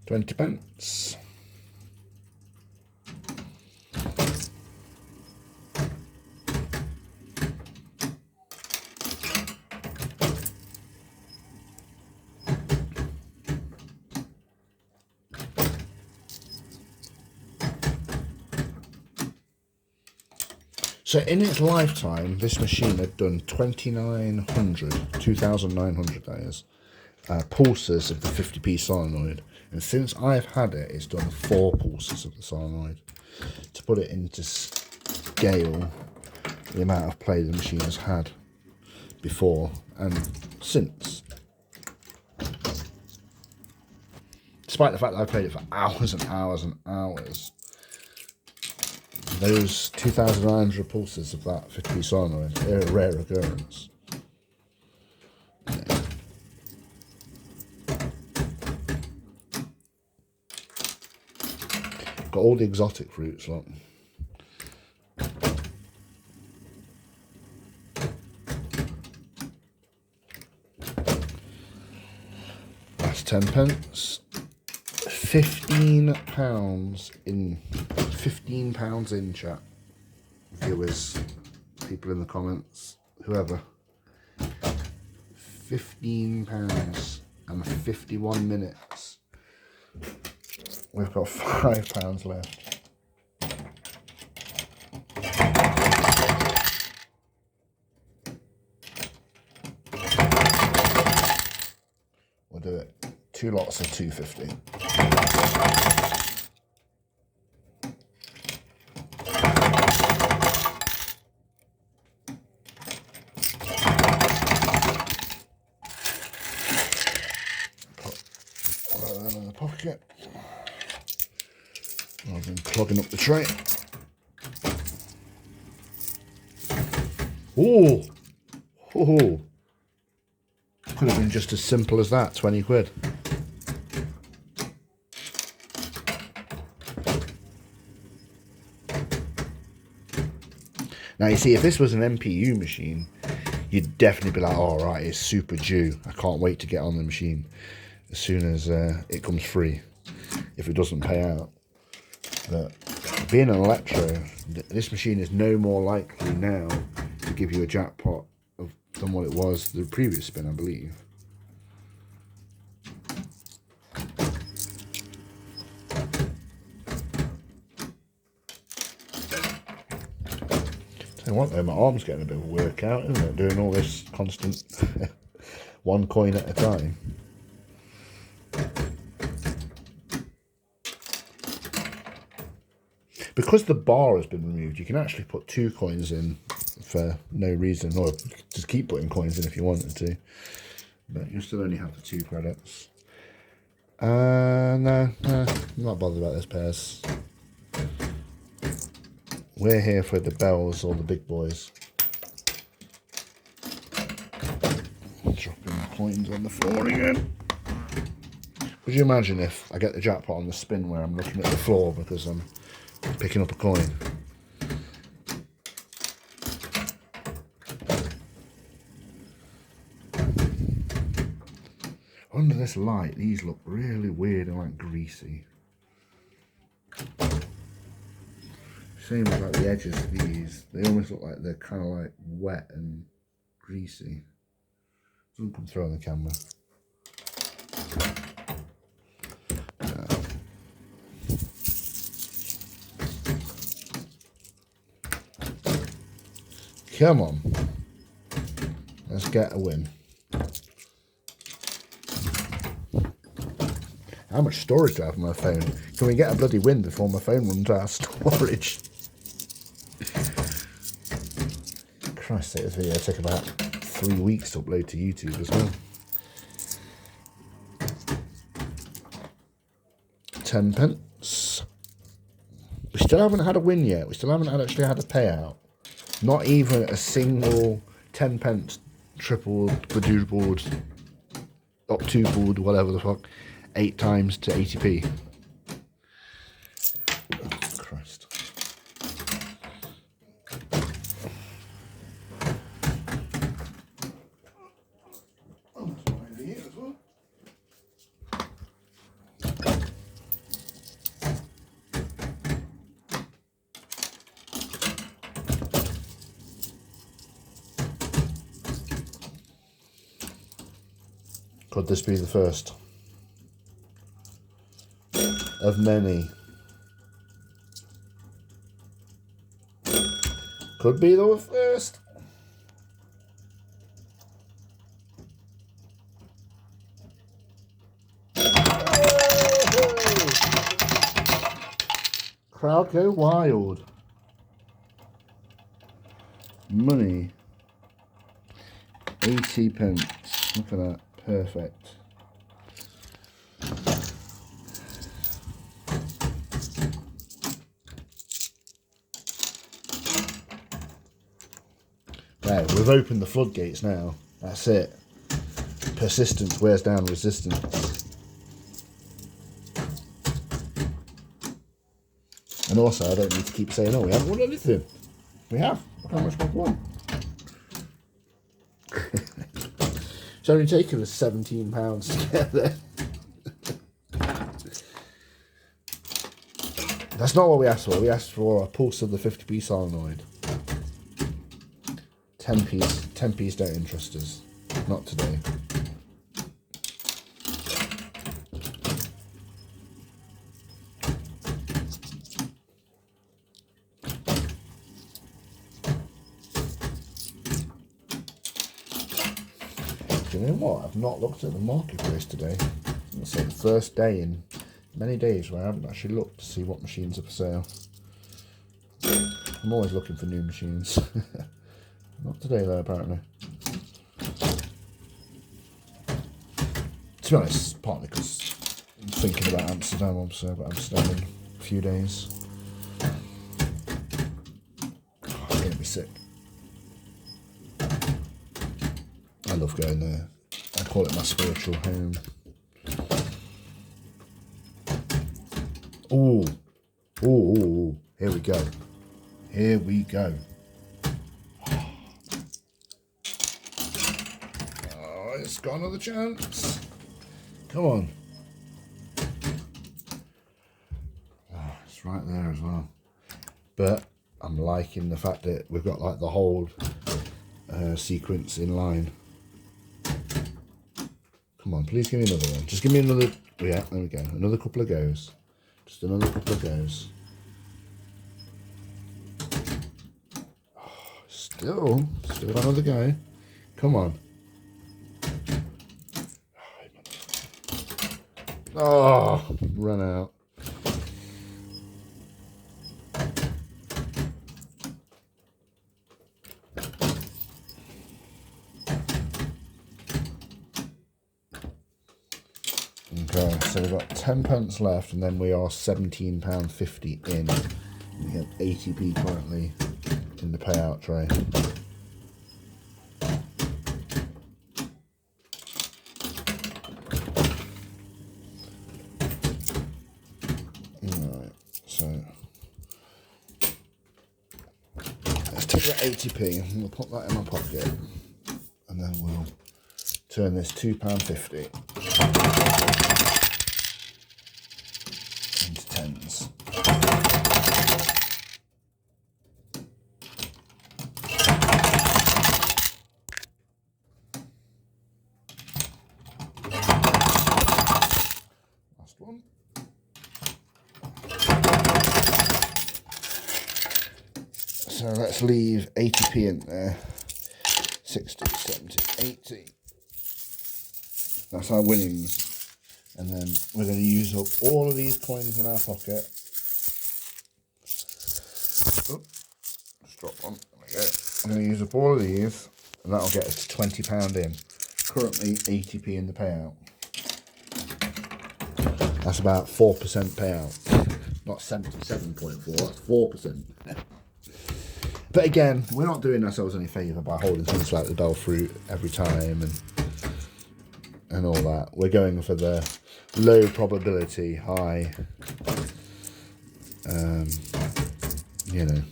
20p. So in its lifetime, this machine had done 2,900 that is, pulses of the 50p solenoid. And since I've had it, it's done 4 pulses of the solenoid. To put it into scale, the amount of play the machine has had before and since. Despite the fact that I played it for hours and hours and hours, those 2,900 pulses of that 50p solenoid, they're a rare occurrence. Yeah. Got all the exotic fruits, look. That's 10p. £15 in. £15 in, chat. Viewers, people in the comments, whoever. £15 and 51 minutes. We've got £5 left. We'll do it. 2 lots of £2.50. Pocket rather than clogging up the tray. Oh, could have been just as simple as that. 20 quid. Now you see, if this was an MPU machine, you'd definitely be like, "Oh, right, it's super due. I can't wait to get on the machine as soon as it comes free, if it doesn't pay out." But being an electro, this machine is no more likely now to give you a jackpot than what it was the previous spin, I believe. Tell you what though, my arm's getting a bit of a workout, isn't it? Doing all this constant one coin at a time. Because the bar has been removed, you can actually put 2 coins in for no reason, or just keep putting coins in if you wanted to. But you'll still only have the 2 credits. No, I'm not bothered about this pairs. We're here for the bells or the big boys. Dropping the coins on the floor again. Would you imagine if I get the jackpot on the spin where I'm looking at the floor because I'm picking up a coin? Under this light, these look really weird and like greasy. Same with like the edges of these, they almost look like they're kind of like wet and greasy. Doesn't come through on the camera. Come on, let's get a win. How much storage do I have on my phone? Can we get a bloody win before my phone runs out of storage? Christ's sake, this video will take about 3 weeks to upload to YouTube as well. 10p. We still haven't had a win yet. We still haven't actually had a payout. Not even a single 10p tripled, quadrupled, octupled, whatever the fuck, 8 times to 80p. Oh, Christ. Could this be the first of many? Could be the first. Crowd go wild. Money. 80 pence. Look at that. Perfect. There, we've opened the floodgates now. That's it. Persistence wears down resistance. And also, I don't need to keep saying, oh, we haven't won anything. We have. Look how much we've won. It's only taken us £17 to get there. That's not what we asked for. We asked for a pulse of the 50p solenoid. 10p's don't interest us. Not today. Do you know what? I've not looked at the marketplace today. It's the first day in many days where I haven't actually looked to see what machines are for sale. I'm always looking for new machines. Not today though, apparently. To be honest, partly because I'm thinking about Amsterdam, obviously. I've got Amsterdam in a few days. Oh, it's getting me sick. I love going there. I call it my spiritual home. Ooh. Ooh, ooh, ooh. Here we go. Here we go. Oh, it's got another chance. Come on. Oh, it's right there as well. But I'm liking the fact that we've got like the whole sequence in line. Come on, please give me another one. Just give me another. Yeah, there we go. Another couple of goes. Just another couple of goes. Oh, still got another go. Come on. Oh, run out. Okay, so we've got 10 pence left, and then we are £17.50 in. We have 80p currently in the payout tray. Alright, so let's take that 80p and we'll put that in my pocket, and then we'll turn this £2.50 into tens. Last one. So let's leave 80p in there. 60, 70, 80. That's our winnings. And then we're going to use up all of these coins in our pocket. Oh, just drop one. There we go. I'm going to use up all of these, and that'll get us to £20 in. Currently 80p in the payout. That's about 4% payout. Not 77.4, that's 4%. But again, we're not doing ourselves any favour by holding things like the bell fruit every time and all that. We're going for the low probability, high, you know.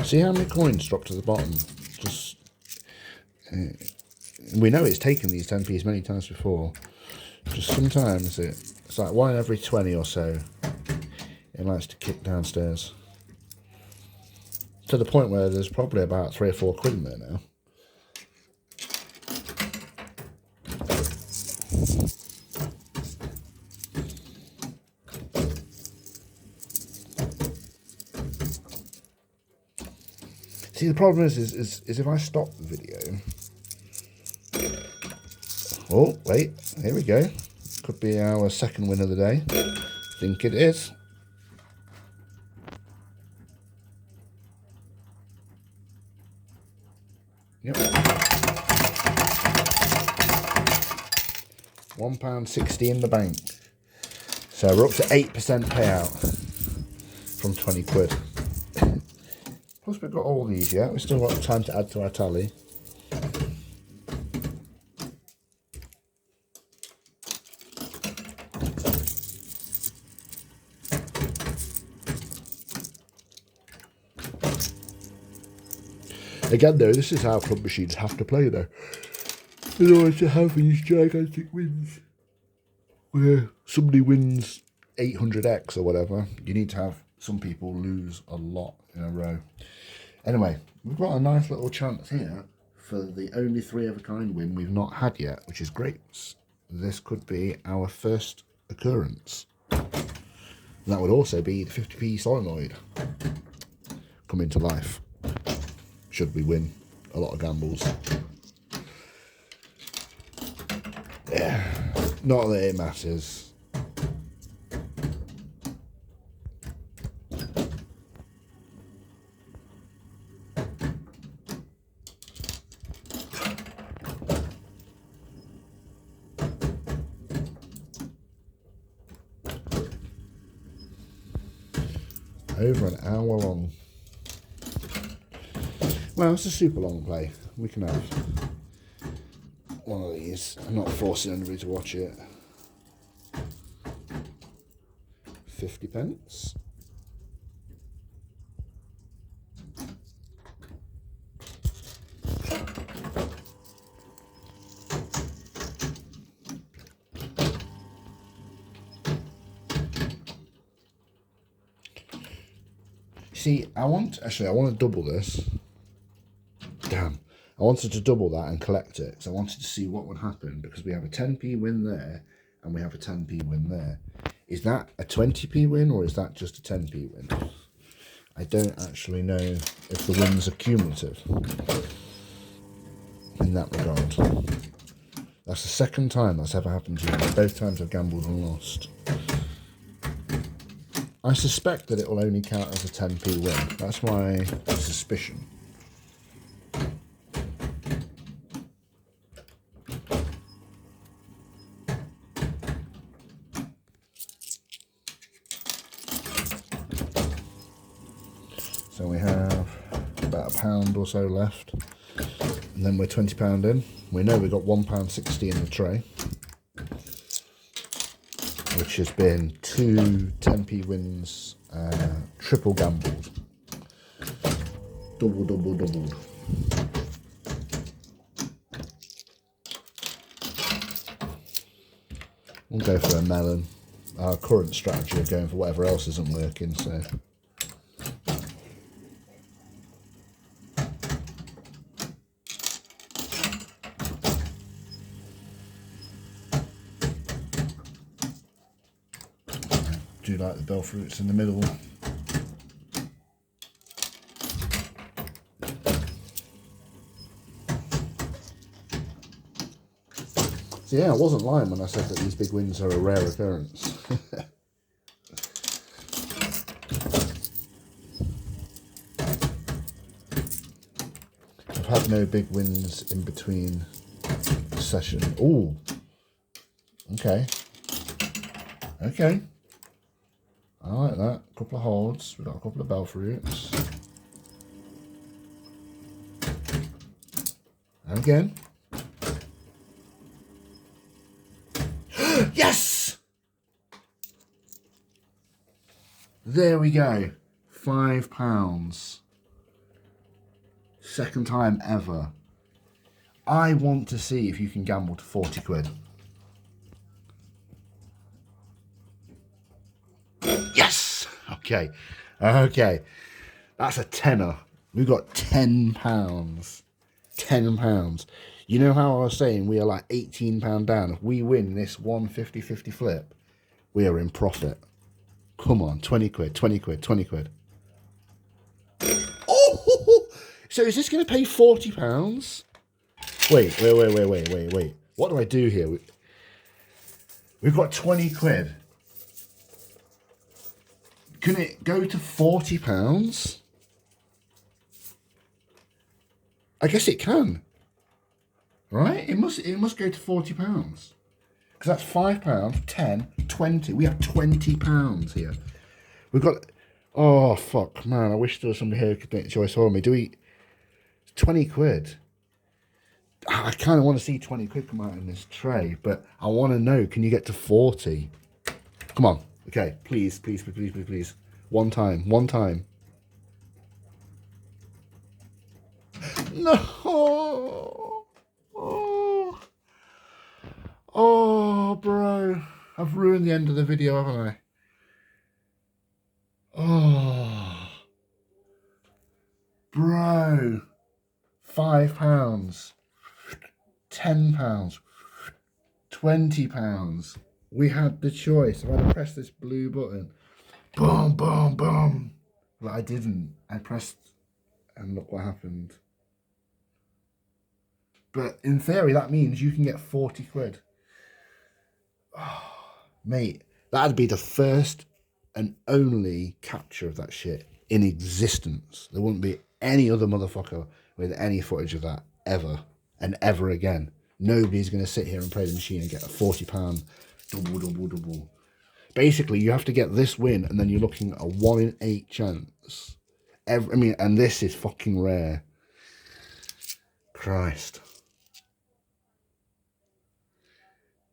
See how many coins drop to the bottom? Just we know it's taken these 10p's many times before. Just sometimes it's like 1 in every 20 or so. It likes to kick downstairs. to the point where there's probably about 3 or 4 quid in there now. See, the problem is if I stop the video. Oh, wait, here we go. Could be our second win of the day. I think it is. Yep. £1.60 in the bank. So we're up to 8% payout from 20 quid. Plus we've got all these yet. We've still got time to add to our tally. Again though, this is how club machines have to play though. In order to have these gigantic wins, where somebody wins 800x or whatever, you need to have some people lose a lot in a row. Anyway, we've got a nice little chance here for the only 3 of a kind win we've not had yet, which is great. This could be our first occurrence. And that would also be the 50p solenoid coming to life, should we win a lot of gambles. Yeah, not that it matters. Over an hour long. Well, it's a super long play. We can have one of these. I'm not forcing anybody to watch it. 50p. See, I want to double this. Damn. I wanted to double that and collect it because I wanted to see what would happen, because we have a 10p win there and we have a 10p win there. Is that a 20p win or is that just a 10p win? I don't actually know if the wins are cumulative in that regard. That's the second time that's ever happened to me. Both times I've gambled and lost. I suspect that it will only count as a 10p win. That's my suspicion. So we have about £1 or so left, and then we're £20 in. We know we've got £1.60 in the tray, which has been 2 10p wins, triple gambled, doubled. We'll go for a melon. Our current strategy of going for whatever else isn't working, so. Do like the bell fruits in the middle. So yeah, I wasn't lying when I said that these big wins are a rare occurrence. I've had no big wins in between the session. Ooh. Okay. Okay. I like that. A couple of holds. We've got a couple of bell fruits. And again. Yes! There we go. £5. Second time ever. I want to see if you can gamble to 40 quid. Yes! Okay. Okay. That's a tenner. We've got £10. £10. You know how I was saying we are like £18 down? If we win this 50-50 flip, we are in profit. Come on, 20 quid, 20 quid, 20 quid. Oh! So is this going to pay £40? Wait. What do I do here? We've got 20 quid. Can it go to £40? I guess it can. Right? It must go to £40. Because that's £5, 10, 20. We have £20 here. We've got... Oh, fuck, man. I wish there was somebody here who could make the choice for me. Do we... 20 quid. I kind of want to see 20 quid come out in this tray, but I want to know, can you get to 40? Come on. Okay, please. One time. No. Oh, bro. I've ruined the end of the video, haven't I? Oh. Bro. £5. £10. £20. We had the choice. If I pressed this blue button, boom, boom, boom. But I didn't. I pressed, and look what happened. But in theory, that means you can get 40 quid. Oh, mate, that'd be the first and only capture of that shit in existence. There wouldn't be any other motherfucker with any footage of that ever and ever again. Nobody's going to sit here and play the machine and get a £40 double. Basically, you have to get this win, and then you're looking at a 1 in 8 chance. And this is fucking rare. Christ.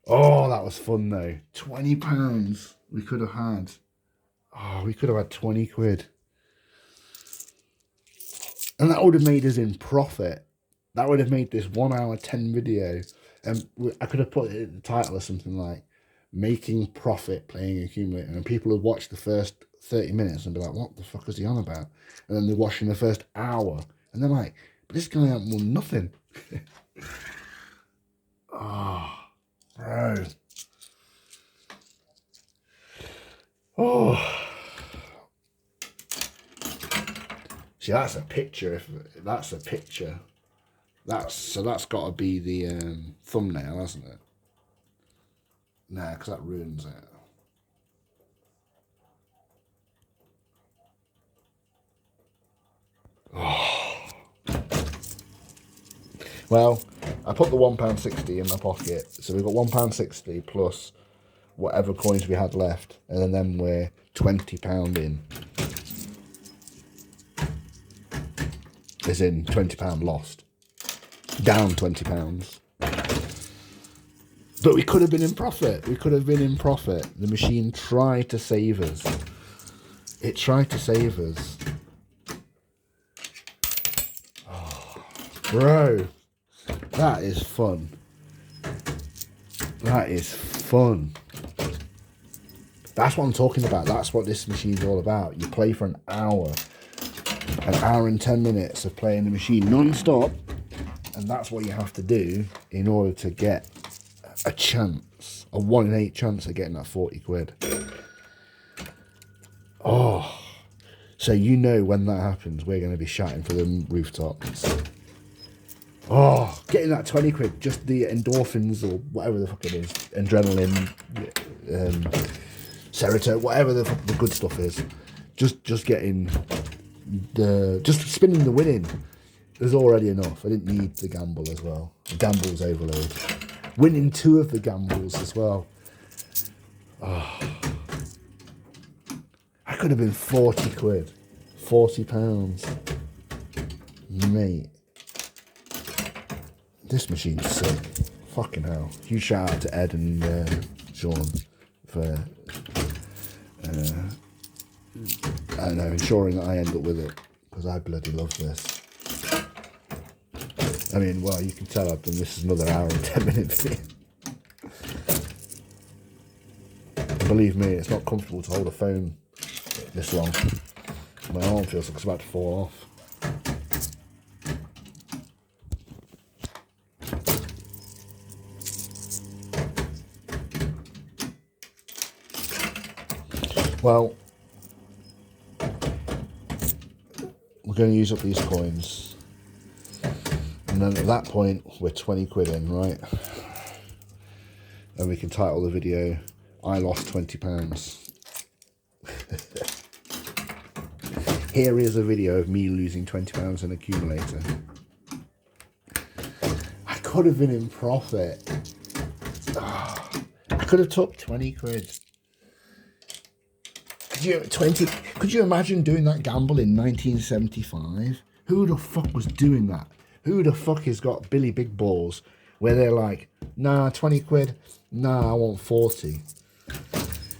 Oh, that was fun though. £20 we could have had. Oh, we could have had 20 quid. And that would have made us in profit. That would have made this 1 hour 10 video. And I could have put it in the title or something like, making profit playing accumulator. And people would watch the first 30 minutes and be like, what the fuck is he on about? And then they're watching the first hour. And they're like, but this guy hasn't won nothing. Oh, bro. Oh. See, that's a picture. If that's a picture, that's got to be the thumbnail, hasn't it? Nah, because that ruins it. Oh. Well, I put the £1.60 in my pocket, so we've got £1.60 plus whatever coins we had left, and then we're £20 in. As in £20 lost. Down £20. But we could have been in profit. The machine tried to save us. It tried to save us. Oh, bro. That is fun. That's what I'm talking about. That's what this machine's all about. You play for an hour and 10 minutes of playing the machine non-stop, and that's what you have to do in order to get a chance, a 1 in 8 chance of getting that 40 quid. Oh, so you know when that happens, we're going to be shouting for the rooftops. Oh, getting that 20 quid, just the endorphins or whatever the fuck it is, adrenaline, serotonin, whatever the fuck the good stuff is, just getting just spinning the winning is already enough. I didn't need the gamble as well. The gamble's overload. Winning 2 of the gambles as well. Oh. I could have been 40 quid. £40. Mate. This machine's sick. Fucking hell. Huge shout out to Ed and Sean for I don't know, ensuring that I end up with it, because I bloody love this. I mean, well, you can tell I've done this as another hour and 10 minutes video. Believe me, it's not comfortable to hold a phone this long. My arm feels like it's about to fall off. Well, we're going to use up these coins. And then at that point, we're 20 quid in, right? And we can title the video, I lost £20. Here is a video of me losing £20 in accumulator. I could have been in profit. Oh, I could have took 20 quid. Could you imagine doing that gamble in 1975? Who the fuck was doing that? Who the fuck has got Billy Big Balls where they're like, nah, 20 quid, nah, I want 40.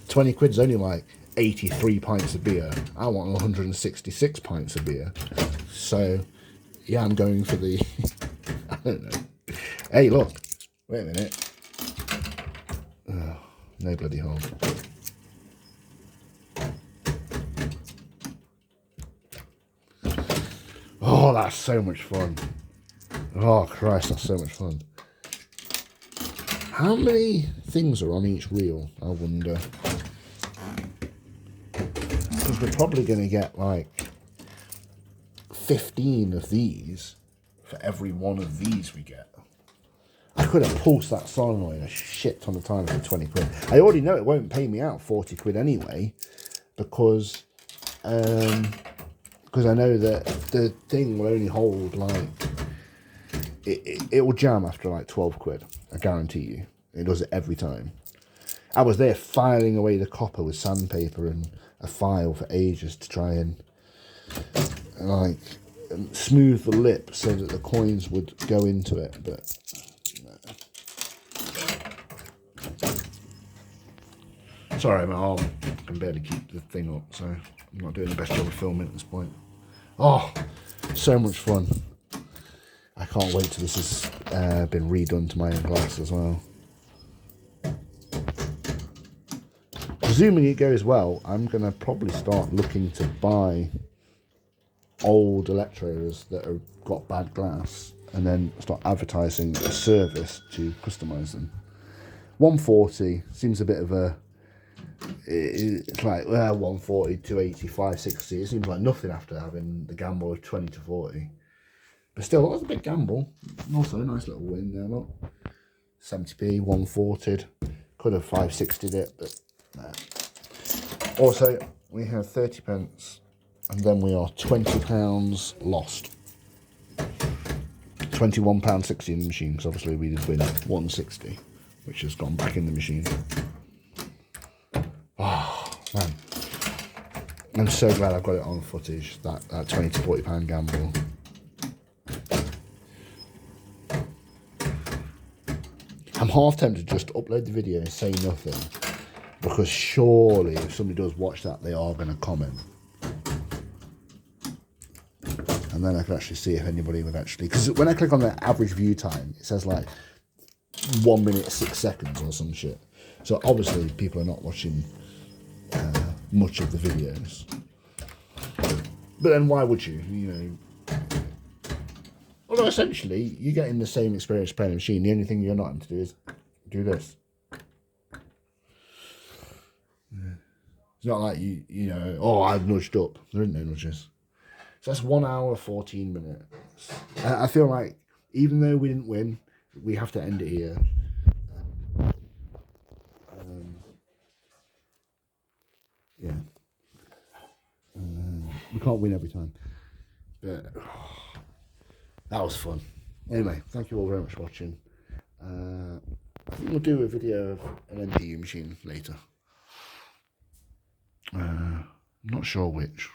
20 quid's only like 83 pints of beer. I want 166 pints of beer. So, yeah, I'm going for the, I don't know. Hey, look, wait a minute. Oh, no bloody hole. Oh, that's so much fun. Oh, Christ, that's so much fun. How many things are on each reel, I wonder? Because we're probably going to get like 15 of these for every one of these we get. I could have pulsed that solenoid a shit ton of times for 20 quid. I already know it won't pay me out 40 quid anyway, because I know that the thing will only hold like, it will jam after like 12 quid. I guarantee you. It does it every time. I was there filing away the copper with sandpaper and a file for ages to try and like smooth the lip so that the coins would go into it, but no. Sorry, my arm can barely keep the thing up, so I'm not doing the best job of filming at this point. Oh, so much fun. I can't wait till this has been redone to my own glass as well. Presuming it goes well, I'm going to probably start looking to buy old electrodes that have got bad glass and then start advertising a service to customise them. 140 seems a bit of a... It's like 140, 280, 560. It seems like nothing after having the gamble of 20 to 40. But still, that was a big gamble. Also, a nice little win there, look. 70p, 140'd. Could have 560'd it, but no. Also, we have 30 pence, and then we are £20 lost. £21.60 in the machine, because obviously we did win 160, which has gone back in the machine. Oh, man. I'm so glad I've got it on footage, that 20 to £40 gamble. I'm half tempted just to upload the video and say nothing, because surely if somebody does watch that, they are going to comment. And then I can actually see if anybody would actually... Because when I click on the average view time, it says like 1 minute 6 seconds or some shit. So obviously people are not watching much of the videos. But then why would you? You know... Although essentially, you're getting the same experience playing a machine. The only thing you're not having to do is do this. Yeah. It's not like you know, oh, I've nudged up. There isn't no nudges. So that's 1 hour, 14 minutes. I feel like, even though we didn't win, we have to end it here. Yeah. We can't win every time. But... that was fun. Anyway, thank you all very much for watching. I think we'll do a video of an MPU machine later. I'm not sure which.